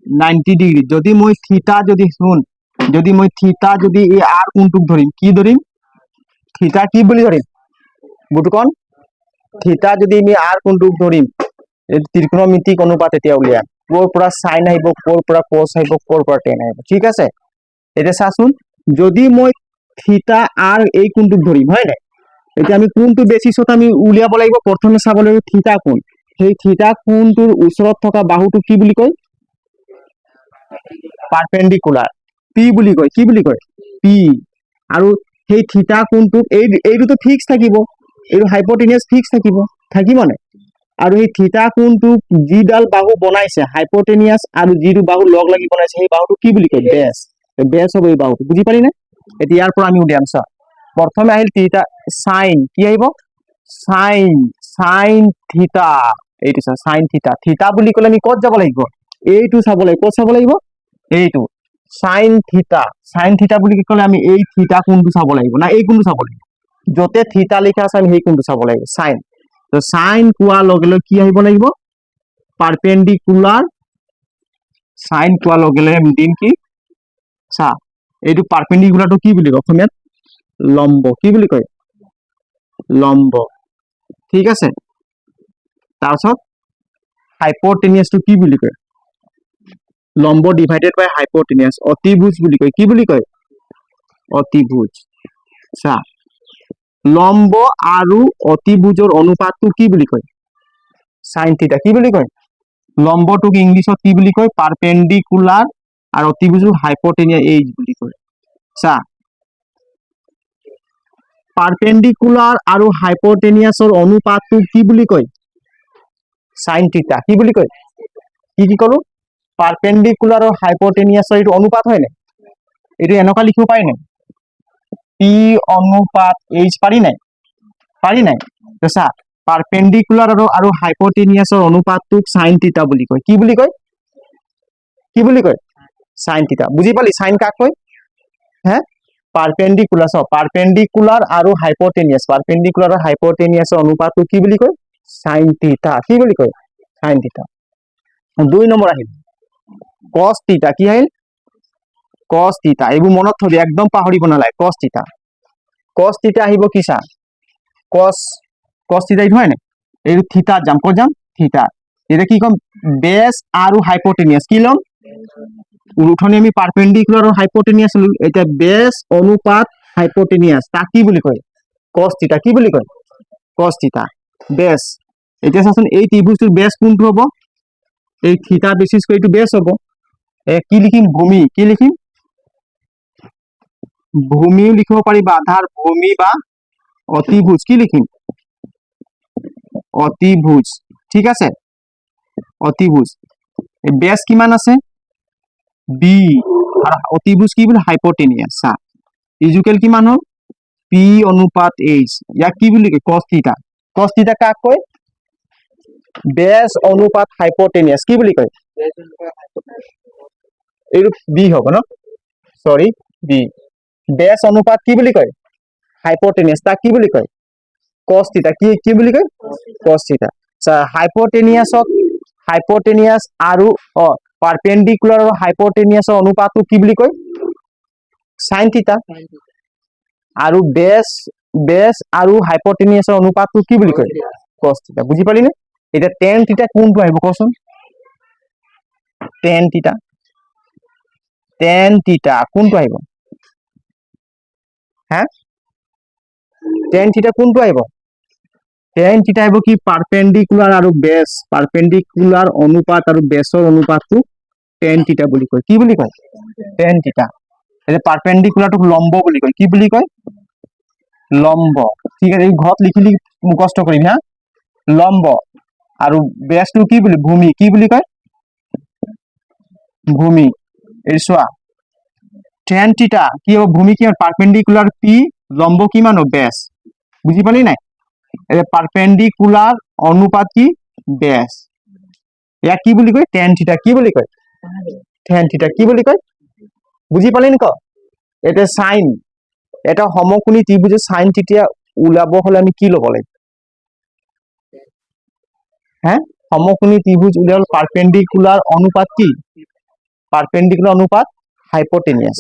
90 ডিগ্রি যদি মই থিতা যদি শুন যদি মই থিতা যদি এই আর কোণটোক ধৰিম কি ধৰিম থিতা কি বুলি ধৰিম বুটুকন থিতা যদি আমি আৰ কোণটোক ধৰিম এই ত্ৰিকোণমিতিক অনুপাত এতিয়া উলিয়াম কোৰ পৰা সাইন আহিব কোৰ পৰা কোস আহিব কোৰ পৰা টেন আহিব ঠিক আছে এতিয়া চাচোন যদি মই থিতা আৰ এই কোণটোক ধৰিম হয় নাই এতিয়া আমি কোনটো বেসিছত আমি উলিয়াব লাগিব প্ৰথমে চাব লাগিব থিতা কোণ সেই থিতা কোণটোৰ ওচৰত থকা বাহুটো কি বুলি কয় পাৰপেন্ডিকুলাৰ পি বুলি কয় কি বুলি কয় পি আৰু সেই থিতা কোণটোক এইটো ফিক্স থাকিব এইটো হাইপোটেনিয়াস ফিক্স থাকিব থাকিব না আৰু এই থিতা কোণটোক যিডাল বাহু বনাইছে হাইপোটেনিয়াস আৰু যিটো বাহু লগ লাগি বনাইছে সেই বাহুটো কি বুলি কয় বেস বেস হ'ব এই বাহুটো বুজি পালি না এতিয়া ইয়াৰ পৰা আমি উলিয়াম চা প্ৰথমে আহিল থিতা সাইন কি আহিব সাইন থিতা এইটো চা সাইন থিতা থিতা বুলি ক'লে আমি ক'ত যাব লাগিব এইটো চাব লাগিব ক'ত চাব লাগিব এইটো সাইন থিতা বুলি ক'লে আমি এই থিতা কোণটো চাব লাগিব না এই কোণটো চাব লাগিব যতে থিতা লিখা আছে আমি সেই কোণটো চাব লাগিব সাইন তো সাইন কোৱাৰ লগে লগে কি আহিব লাগিব পাৰপেন্ডিকুলাৰ সাইন কোৱাৰ লগে লগে আমি দিম কি চা এইটো পাৰপেন্ডিকুলাৰটো কি বুলি কয় অসমীয়াত লম্ব কি বুলি কয় লম্ব ঠিক আছে তাৰপিছত হাইপোটেনিয়াসটো কি বুলি কয় লম্ব ডিভাইডেড বাই হাইপোটেনিয়াস অতিভুজ বুলি কয় কি বুলি কয় অতিভুজ চা লম্ব আৰু অতিভুজৰ অনুপাতটো কি বুলি কয় সাইন থিটা কি বুলি কয় লম্বটোক ইংলিছত কি বুলি কয় পারপেন্ডিকুলার আর অতিভুজক হাইপোটেনিয়াস এইচ বুলি কয় চা পারপেন্ডিকুলার আৰু হাইপোটেনিয়াসৰ অনুপাতটো কি বুলি কয় সাইন থিটা কি বুলি কয় কি কলো পারপেন্ডিকুলার আৰু হাইপোটেনিয়াসৰ এইটো অনুপাত হয় না এইটো এনেকুৱা লিখিব পাৰি নাই পি অনুপাত এইচ পাৰি নাই তো চা পাৰপেন্ডিকুলাৰ আৰু হাইপোটেনিয়াসৰ অনুপাতটোক সাইন থিটা বুলি কয় কি বুলি কয় সাইন থিটা বুজি পালি সাইন কাক কয় হে পারপেন্ডিকুলার আৰু হাইপোটেনিয়াসৰ অনুপাতটো কি বুলি কয় সাইন থিটা কি বুলি কয় সাইন থিটা 2 নম্বৰ আহিল cos থিটা কি আহিল cos থিটা এইবোৰ মনত থবি একদম পাহৰিব নালাগে cos থিটা আহিব কি চা cos থিটা এইটো হয় না এই থিটা যাম ক যাম থিটা এটা কি কম বেস আৰু হাইপোটেনিয়াস কি লম উঠনি আমি পাৰপেন্ডিকুলাৰ আৰু হাইপোটেনিয়াস এটা বেস অনুপাত হাইপোটেনিয়াস তা কি বুলি কয় cos থিটা কি বুলি কয় cos থিটা বেস এতিয়া চাচোন এই ত্ৰিভুজটোৰ বেস কোনটো হ'ব এই থিটা বেসিস কৰি এইটো বেস হ'ব কি লিখিম ভূমি কি লিখিম ভূমিও লিখিব পাৰিবা আধাৰ ভূমি বা অতিভুজ কি লিখিম অতিভুজ ঠিক আছে অতিভুজ বেস কিমান আছে বি আর অতিভুজ কি বলে হাইপোটেনিয়াস সা ইজুকেল কিমান হল পি অনুপাত এইচ ইয়াক কি বুলি কয় cos থিটা কাক কয় বেস অনুপাত হাইপোটেনিয়াস কি বুলি কয় এইটো বি হ'ব ন সরি বি বেস অনুপাত কি বুলি কয় হাইপোটেনিয়াস তাক কি বুলি কয় cos থিটা কি বুলি কয় cos থিটা সা হাইপোটেনিয়াস আৰু পাৰপেন্ডিকুলাৰ আৰু হাইপোটেনিয়াস অনুপাতটো কি বুলি কয় sin থিটা আৰু বেস আৰু হাইপোটেনিয়াস অনুপাতটো কি বুলি কয় cos থিটা বুজি পালি নে এটা tan থিটা কোনটো আহিব কোন tan থিটা কোনটো আহিব হ্যাঁ tan থিটা কোনটো আহিব tan থিটা আহিব কি পারপেন্ডিকুলার আৰু বেস পাৰপেন্ডিকুলাৰ অনুপাত আৰু বেসৰ অনুপাতটো tan থিটা বুলি কয় কি বুলি কয় tan থিটা এটা পারপেন্ডিকুলারটো লম্ব বুলি কয় কি বুলি কয় লম্ব ঠিক আছে এই ঘৰত লিখি মুখস্থ কৰিম হা লম্ব আৰু বেসটো কি বুলি ভূমি কি বুলি কয় ভূমি এই চোৱা tan থিটা কি হ'ব ভূমি কি পারপেন্ডিকুলার পি লম্ব কিমান বেস বুজি পালি নাই এটা পারপেন্ডিকুলার অনুপাত কি বেস ইয়াক কি বুলি কয় tan থিটা কি বুলি কয় tan থিটা কি বুলি কয় বুজি পালি নি ক এটা সাইন এটা সমকোণী ত্ৰিভুজৰ সাইন থিটা উলাব হলে আমি কি লব লাগিব হ্যাঁ সমকোণী ত্রিভুজ উলিয়াল পারপেন্ডিকুলার অনুপাত কি পারপেন্ডিকুলার অনুপাত হাইপোটেনিয়াস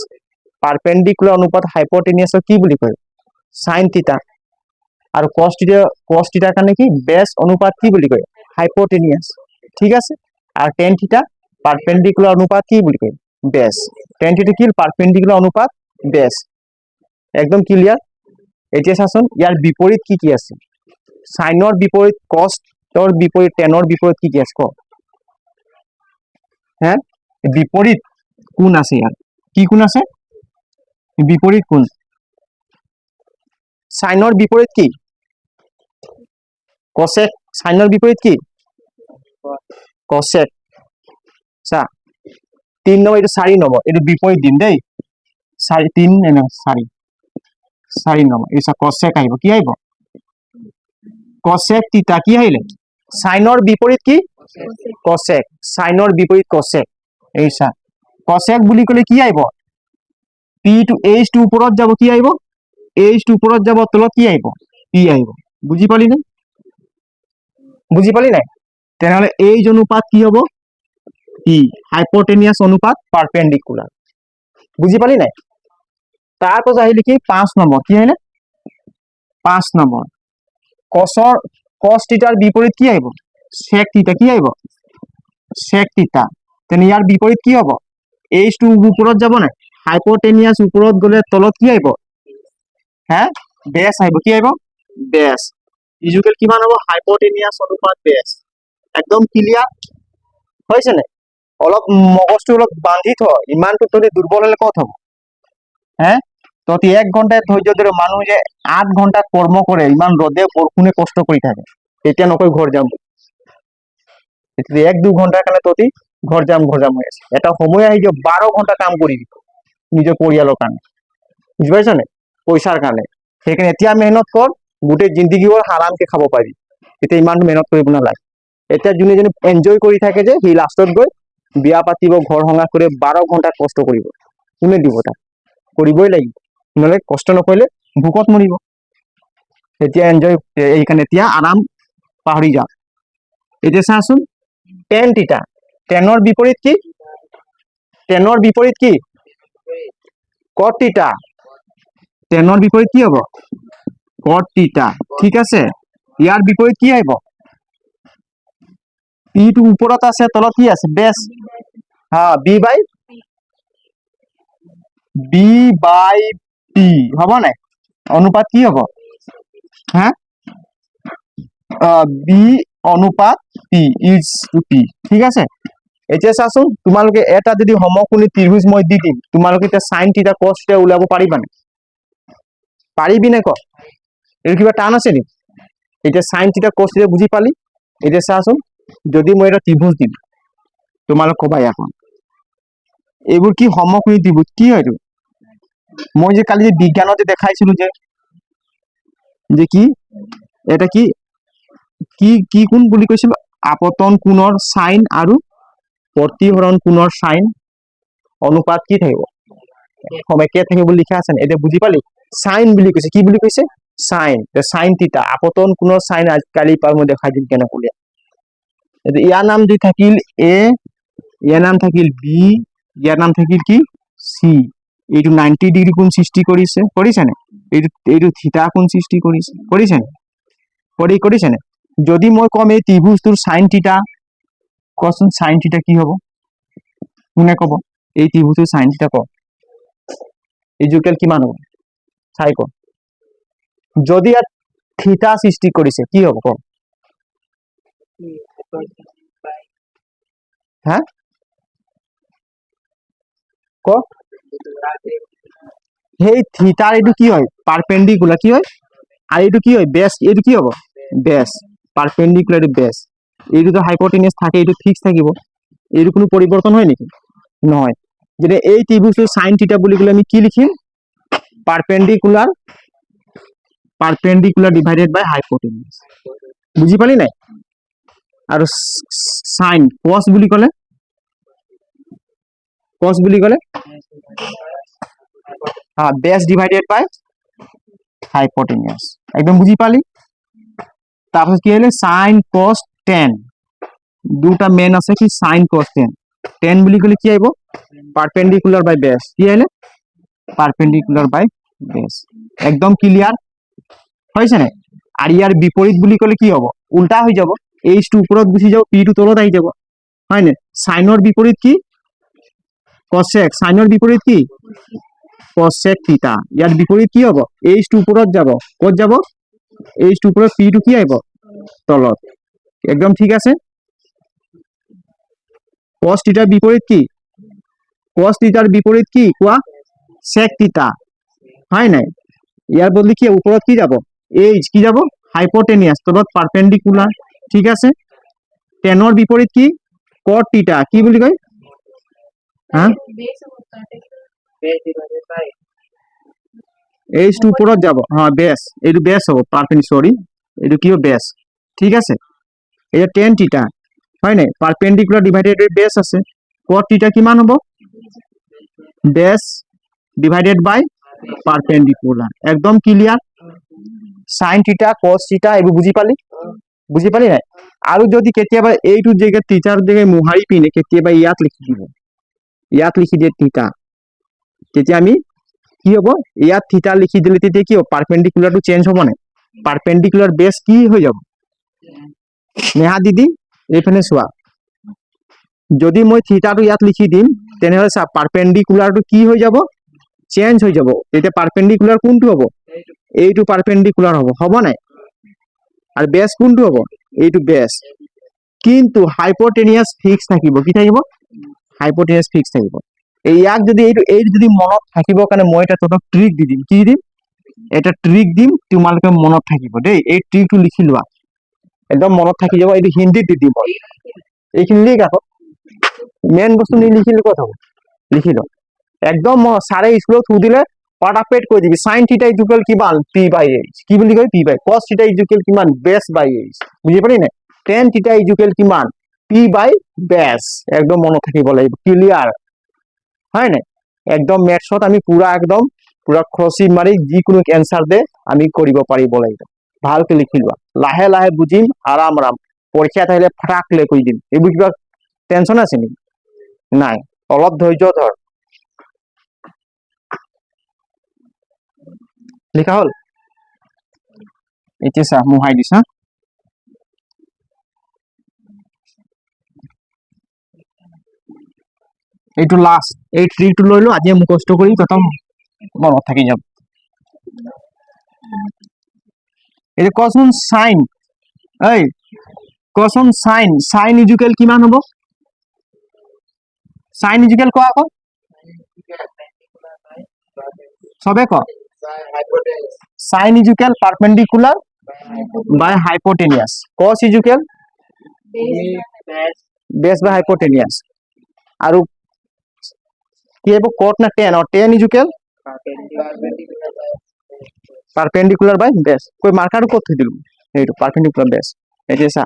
পারপেন্ডিকুলার অনুপাত হাইপোটেনিয়াস কি বুলি কয় sin থিটা আর cos থিটাৰ কাৰণে কি বেস অনুপাত কি বুলি কয় হাইপোটেনিয়াস ঠিক আছে আর tan থিটা পারপেন্ডিকুলার অনুপাত কি বুলি কয় বেস tan থিটা কি পারপেন্ডিকুলার অনুপাত বেস একদম ক্লিয়ার এতিয়া চাচোন ইয়াৰ বিপৰীত কি আছে সাইনৰ বিপৰীত cosৰ বিপৰীত tanৰ বিপৰীত কি আছে ক হ্যাঁ বিপৰীত কোণ আছে ইয়াৰ কি কোণ আছে বিপৰীত কোণ সাইনৰ বিপৰীত কি cosec সাইনৰ বিপৰীত কি cosec চা 3 নম্বৰ এটা 4 নম্বৰ এটা বিপৰীত দিম দেই 3 না 4 নম্বৰ এটা cosec আহিব কি আহিব cosec থিটা কি আহিলে সাইনৰ বিপৰীত কি cosec সাইনৰ বিপৰীত cosec এই চা cosec বুলি কলে কি আহিব p টু h টু ওপৰত যাব কি আহিব h টু ওপৰত যাব তলত কি আহিব p আহিব বুজি পালি নাই তেনেহলে এই অনুপাত কি হ'ব p হাইপোটেনিয়াস অনুপাত পারপেন্ডিকুলার বুজি পালি নাই তাৰপিছত আহিলে কি 5 নম্বৰ কি আহিলে 5 নম্বৰ cos থিটাৰ বিপৰীত কি আহিব sec থিটা কি আহিব sec থিটা তেনে ইয়াৰ বিপৰীত কি হ'ব h টু ওপৰত যাব না হাইপোটেনিয়াস ওপৰত গলে তলত কি আহিব হ্যাঁ বেস আহিব কি আহিব বেস ইজুকেল কিমান হ'ব হাইপোটেনিয়াস অনুপাত বেস একদম ক্লিয়ার হৈছে না অলপ মগজটো অলপ বান্ধি থ ইমানটো তলি দুর্বল হলে কত হ'ব হ্যাঁ ততি 1 ঘন্টায় ধৈর্য ধরে মানুষ যে 8 ঘন্টা কর্ম করে ইমান রোদে বরষুণে কষ্ট করে থাকে এটা নকই ঘর যাম এতে 1-2 ঘন্টার কারণে ততি ঘর যাম হয়ে আছে এটা সময় আহি যে 12 ঘন্টা কাম কৰিবি নিজৰ পৰিয়ালৰ কাৰণে বুজি পাইছ নে পইচাৰ কাৰণে সেইকাৰণে এতিয়া মেহনত কৰ গোটেই জিন্দগীৰ হাৰামকে খাব পাৰি এতিয়া ইমান মেহনত কৰিব নালাগে এতিয়া যোনে যোনে এনজয় কৰি থাকে যে সি লাষ্টত গৈ বিয়া পাতিব ঘৰ সংসাৰ কৰি 12 ঘন্টা কষ্ট কৰিব কোনে দিব তাক কৰিবই লাগিব নহলে কষ্ট নকৰিলে ভোকত মৰিব এতিয়া এনজয় এইখানে এতিয়া আৰাম পাহৰি যাওঁ। এতিয়া চাচোন টেন থিটা, টেনৰ বিপৰীত কি? টেনৰ বিপৰীত কি? কট থিটা। টেনৰ বিপৰীত কি হ'ব? কট থিটা। ঠিক আছে, ইয়াৰ বিপৰীত কি আহিব? পিটো ওপৰত আছে, তলত কি আছে? বেছ। হা, বি বাই পি হ'ব নাই? অনুপাত কি হ'ব? হা, বি অনুপাত পি ইজ টু পি। ঠিক আছে, এতিয়া চাচোন তোমালোকে এটা যদি সমকোণী ত্ৰিভুজ মই দি দিম, তোমালোকে এতিয়া সাইন থিটা কস থিটা ওলাব পাৰিবানে? পাৰিবি নে ক? এইটো কিবা টান আছে নেকি? এতিয়া সাইন থিটা কস থিটা বুজি পালি? এতিয়া চাচোন যদি মই এটা ত্ৰিভুজ দিম, তোমালোক কবা এখন এইবোৰ কি সমকোণী ত্ৰিভুজ? কি হয় এইটো? মই যে কালি যে বিজ্ঞানত যে দেখাইছিলো যে কি এটা কি কি কি কোণ বুলি কৈছিলো? আপতন কোণৰ সাইন আৰু প্ৰতিহৰণ কোণৰ সাইন অনুপাত কি থাকিব? একে থাকিব বুলি লিখা আছে। এতিয়া বুজি পালি? সাইন বুলি কৈছে, কি বুলি কৈছে? সাইন। সাইন থিটা আপতন কোণৰ সাইন কালি পাৰ মই দেখাই দিম কেনেকৈ উলিয়াই। ইয়াৰ নাম দি থাকিল এ, ইয়াৰ নাম থাকিল বি, ইয়াৰ নাম থাকিল কি? সি। এইটো 90 ডিগ্ৰী কোণ সৃষ্টি কৰিছে নে? এইটো থিটা কোণ সৃষ্টি কৰিছে নে? যদি মই কম এই ত্ৰিভুজটোৰ সাইন থিটা, কচোন সাইন থিটা কি হ'ব? কোনে কব? এই ত্ৰিভুজটোৰ সাইন থিটা ক। ইজুকেল কিমান হ'ব? চাই ক। যদি ইয়াত থিটা সৃষ্টি কৰিছে কি হ'ব ক? হা, ক। সেই থিটাৰ এইটো কি হয়? পারপেন্ডিকুলার। কি হয়? আর এইটো কি হয়? বেস। এইটো কি হ'ব? বেস। Perpendicular base. এইটো তো হাইপোটেনিয়াস থাকে, এইটো ফিক্স থাকিব। এইটো কোনো পরিবর্তন হয় নেকি? নহয়। যেনে এই ত্রিভুজটো সাইন থিটা বুলি কলে আমি কি লিখিম? পারপেন্ডিকুলার ডিভাইডেড বাই হাইপোটেনিয়াস। বুঝি পালি নাই? আৰু সাইন কস বুলি কলে বেস ডিভাইডেড বাই হাইপোটেনিয়াস। একদম বুঝি পালি? তারপর কি হলে সাইন কস টেন, দুটা মেন আছে কি? সাইন কস টেন। টেন বুলি কলে কি আহিব? পারপেন্ডিকুলার বাই বেস। কি আহিলে? পারপেন্ডিকুলার বাই বেস। একদম ক্লিয়ার হয়েছে না? আর ইয়ার বিপরীত বুলি কলে কি হব? উল্টা হয়ে যাব। এইচ টু উপরত গুছি যাব, পি টু তলত আহি যাব, হয় না? সাইনৰ বিপৰীত কি? কসেক। সাইনৰ বিপরীত কি? কসেক থিটা। ইয়ার বিপরীত কি হব? এইচ টু উপরত যাব, কত যাব? এইচ টু উপরত, পি টু কি আহিব? তলত। একদম ঠিক আছে। কস থিটার বিপরীত কি? কস থিটার বিপরীত কি কোয়া? সেক থিটা, হয় নাই? ইয়ার বদলে কি উপরত কি যাব? এইচ কি যাব? হাইপোটেনিয়াস, তলত পারপেন্ডিকুলার। ঠিক আছে। টেনৰ বিপরীত কি? কট থিটা। কি বুলি কয়? হ্যাঁ, এইচ টু উপরত যাব। হ্যাঁ, বেস। এইটো বেস হব। সরি, এইটো কি বেস। ঠিক আছে। এটা টেন থিটা, হয় নাই? পারপেন্ডিকুলার ডিভাইডেড বাই বেস আছে। কট থিটা কিমান হব? বেস ডিভাইডেড বাই পারপেন্ডিকুলার। একদম clear. Sine theta cos theta এইবোৰ বুজি পালি নাই? আৰু যদি কেতিয়াবা এইটো জায়গাত থিটাৰ জায়গায় মোহাৰি পিনে কেতিয়াবা ইয়াত লিখি দিয়ে থিটা, তেতিয়া আমি কি হব? ইয়াত থিটা লিখি দিলে তেতিয়া কি হব? পারপেন্ডিকুলারটো চেঞ্জ হব না? পারপেন্ডিকুলার বেস কি হয়ে যাব? নেহা দিদি এইফালে চোৱা, যদি মই থিটাটো ইয়াত লিখি দিম তেনেহলে চা পারপেন্ডিকুলারটো কি হয়ে যাব? চেঞ্জ হয়ে যাব। এটা পারপেন্ডিকুলার কোনটো হব? এইটো পারপেন্ডিকুলার হব নাই? আর বেস কোনটো হব? এইটো বেস। কিন্তু হাইপোটেনিয়াস ফিক্স থাকিব। কি থাকিব? হাইপোটেনিয়াস ফিক্স থাকিব। ইয়াক যদি এইটো যদি মনত থাকিব কাৰণে মই এটা তহঁতক ট্ৰিক দি দিম। কি দিম? এটা ট্ৰিক দিম, তোমালোকে মনত থাকিব দেই। এই ট্ৰিকটো লিখি লোৱা, একদম মনত থাকি যাব। এইটো হিন্দীত দি দিব। এইখিনি লিখ আকৌ, মেইন বস্তু নিলিখিলে ক'ত হ'ব? লিখি ল। একদম ছাৰে স্কুলত সুধিলে পাটাপেট কৈ দিবি সাইন থিটা ইকুৱেল কিমান? পি বাই এইচ। কি বুলি কয়? পি বাই। কস থিটা ইকুৱেল কিমান? বেস বাই এইচ। বুজি পালি নাই? টেন থিটা ইকুৱেল কিমান? পি বাই বেস। একদম মনত থাকিব লাগিব। ক্লিয়াৰ, হয় নাই? একদম মেথছত আমি পুৰা খৰচি মাৰি যিকোনো এনসাৰ দে আমি কৰিব পাৰিব লাগিব। ভালকে লিখি লোৱা, লাহে লাহে বুজিম, আৰাম আৰাম, পৰীক্ষাত আহিলে ফটাকলে কৈ দিম। এইবোৰ কিবা টেনচন আছে নেকি? নাই, অলপ ধৈৰ্য ধৰ। লিখা হ'ল? এতিয়া চা, মোহাই দিছ হা। এইটো লাষ্ট, এই ট্ৰিকটো লৈ লো, আজি মুখস্থ কৰি খতম, মনত থাকি যাব। এই কচোন সাইন, এই কচোন সাইন, সাইন ইজুকেল কিমান হ'ব? সাইন ইজুকেল ক আকৌ, সবে ক। সাইন ইজুকেল পারপেন্ডিকুলার বাই হাইপোটেনিয়াস, কস ইজুকেল বেস বাই হাইপোটেনিয়াস, আৰু কি হ'ব কট না টেন, और টেন ইজুকেল পারপেন্ডিকুলার বাই বেস। কই মার্কারটো কত থৈ দিলো, এইটো পারপেন্ডিকুলার বেস। এতিয়া চা,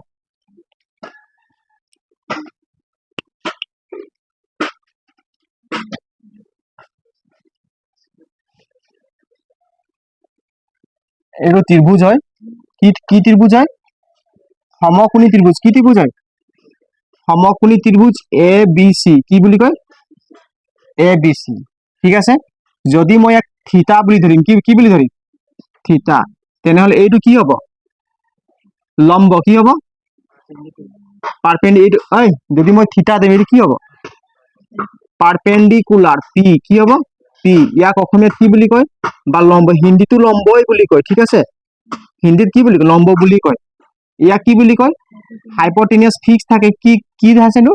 এইটো ত্ৰিভুজ হয়, কি ত্ৰিভুজ হয়? সমকোণী ত্ৰিভুজ। কি ত্ৰিভুজ হয়? সমকোণী ত্ৰিভুজ এ বি চি, কি বুলি কয়? A B C. ঠিক আছে, যদি মই ইয়াক থিতা বুলি ধৰিম, কি বুলি ধৰিম? থিতা, তেনেহলে এইটো কি হ'ব? লম্ব। কি হ'ব? পারপেন্ডিকুলার। এই যদি মই থিতা দিম, এইটো কি হ'ব? পারপেন্ডিকুলার। পি কি হ'ব? পি। ইয়াক অসমীয়াত কি বুলি কয়? বা লম্ব। হিন্দীতো লম্বই বুলি কয়, ঠিক আছে, হিন্দীত কি বুলি কয়? লম্ব বুলি কয়। ইয়াক কি বুলি কয়? হাইপোটেনিয়াস ফিক্স থাকে। কি আছে নো?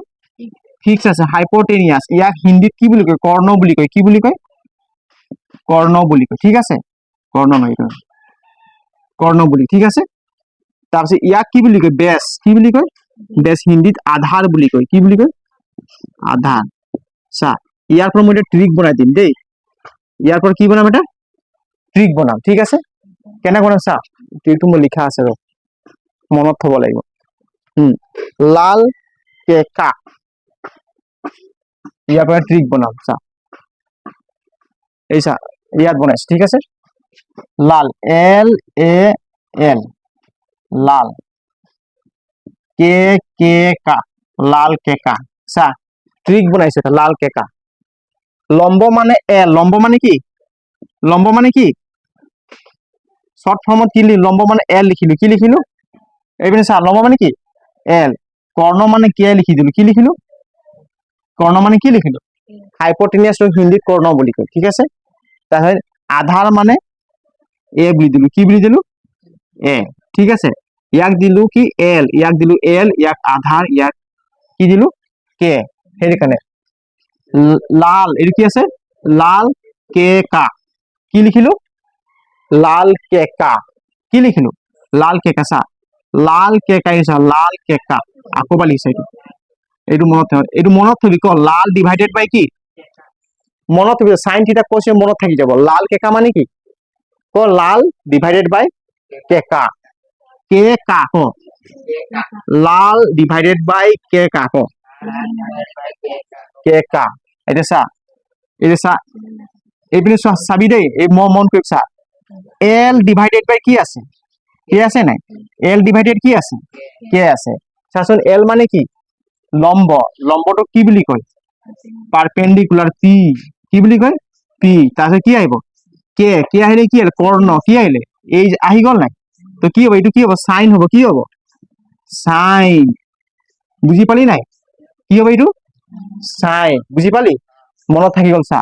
ফিক্স আছে, হাইপোটেনিয়াস। ইয়াক হিন্দীত কি বুলি কয়? কর্ণ বুলি কয়। কি বুলি কয়? কর্ণ বুলি কয়, ঠিক আছে। কর্ণ নহয়, কর্ণ বুলি, ঠিক আছে। তাৰপিছত ইয়াক কি বুলি কয়? বেস। কি বুলি কয়? বেস। হিন্দীত আধাৰ বুলি কয়। কি বুলি কয়? আধাৰ। চা, ইয়াৰ পৰা মই এটা ট্ৰিক বনাই দিম দেই। ইয়াৰ পৰা কি বনাম? এটা ট্ৰিক বনাম, ঠিক আছে। কেনে বনাম চা, ট্ৰিকটো মোৰ লিখা আছে, মনত থব লাগিব। লাল কেকা, ইয়াৰ পৰা ট্ৰিক বনাম চা। এই চা, ইয়াত বনাইছো, ঠিক আছে। লাল, এল এ এল, লাল। কে কে কা, লাল কেকা। চা, ট্রিক বনাইছে এটা, লাল কেকা। লম্ব মানে এল, লম্ব মানে কি? লম্ব মানে কি? শর্ট ফর্মত কি লম্ব মানে এল লিখিলো। কি লিখিলো? এইপিনে চা, লম্ব মানে কি? এল। কর্ণ মানে কে লিখি দিলো। কি লিখিলো? কর্ণ মানে কি লিখিলো? হাইপোটেনিয়াস হিন্দীত কর্ণ বুলি কয়, ঠিক আছে। তাহলে আধার মানে এ বুলি দিলো। কি বুলি দিলো? এ, ঠিক আছে। ইয়াক দিলো কি? এল। ইয়াক দিলো এল, ইয়াক আধার, ইয়াক কি দিলো? কে। সেইকাৰণে লাল, এইটো কি আছে? লাল কে কা। কি লিখিলো? লাল কেকা। কি লিখিলো? লাল কেকা। চা, লাল কেকা, চা, লাল কেকা। আকৌ এবাৰ লিখিছে এইটো। এইটো মনত থবি, ক লাল ডিভাইডেড বাই কি? মনত থবি, সাইন থিটা কৈছে, মনত থাকি যাব। লাল কেকা মানে কি? ক লাল ডিভাইডেড বাই কেকা। কে কা, ক লাল ডিভাইডেড বাই কে কা, ক কে কা। এতিয়া চা, এই চা, এইপিনে চোৱা, চাবি দেই, এই মন কৰি চা। এল ডিভাইডেড বাই কি আছে? কে আছে নাই? এল ডিভাইডেড কি আছে? কে আছে। চাচোন, এল মানে কি? লম্ব। লম্বটো কি বুলি কয়? পারপেন্ডিকুলার। পি কি বুলি কয়? পি। তাৰপিছত কি আহিব? কে। কে আহিলে কি আহিলে? কর্ণ। কি আহিলে? এই আহি গল নাই? তো কি হ'ব? এইটো কি হ'ব? সাইন হ'ব। কি হ'ব? সাইন। বুজি পালি নাই? কি হ'ব এইটো? সাইন। বুজি পালি? মনত থাকি গল। চা,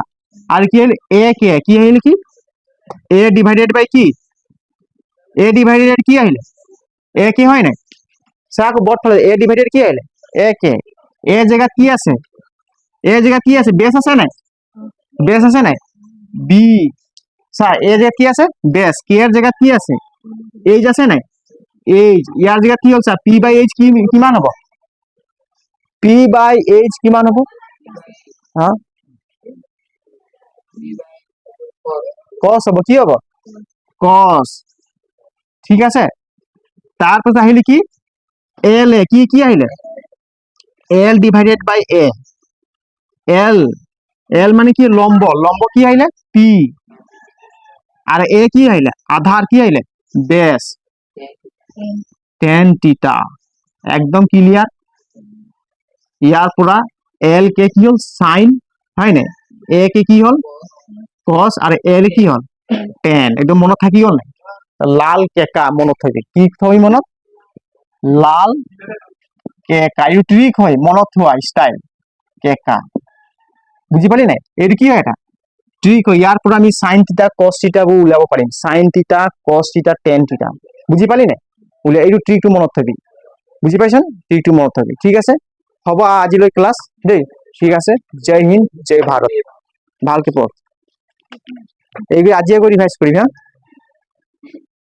আর কি আহিলে? এ কে। কি আহিলে? কি? এ ডিভাইডেড বাই কি? এ ডিভাইডেড কি আহিলে? এ কে হয় নাই? চা, আকৌ বট ফালে এ ডিভাইডেড কি আহিলে? এ কে। এ জেগাত কি আছে? এ জেগাত কি আছে? বেস আছে নাই? বেস আছে নাই? বি। চা, এ জেগাত কি আছে? বেস। কে এর জেগাত কি আছে? এইচ আছে নাই? এইচ। ইয়াৰ জেগাত কি হ'ল? চা, পি বাই এইচ কিমান হ'ব? পি বাই এইচ কিমান হ'ব? হা, কস হ'ব। কি হ'ব? কস। ঠিক আছে। তাৰপিছত আহিলে কি? এল এ। কি আহিলে? এল ডিভাইডেড বাই এ। এল, এল মানে কি? লম্ব। লম্ব কি আহিলে? পি। আর এ কি আহিলে? আধার। কি আহিলে? বেস। টেন থিটা একদম ক্লিয়ার ইয়াৰ পৰা এল কে কি হল সাইন হয় নাই এ কে কি হল কস আৰু এল কি হল টেন একদম মনত থাকি গল নাই লাল কেকা মনত থাকে কি থই মনত লাল কেকা এই ট্রিক হয় মনত থোৱা স্টাইল কেকা বুজি পালি নাই এইটো কি হয় এটা ট্ৰিক হয় ইয়াৰ পৰা আমি সাইন থিটা কস থিটা বোৰ উলিয়াব পাৰিম sine theta cos theta tan theta বুজি পালি নাই উলিয়া এইটো ট্রিকটো মনত থবি বুজি পাইছন ট্রিকটো মনত থবি ঠিক আছে হ'ব আজিলৈ ক্লাস দেই ঠিক আছে জয় হিন্দ জয় ভাৰত ভালকে পঢ় এইবোৰ আজিয়ে কৰি ৰিভাইজ কৰিবি হা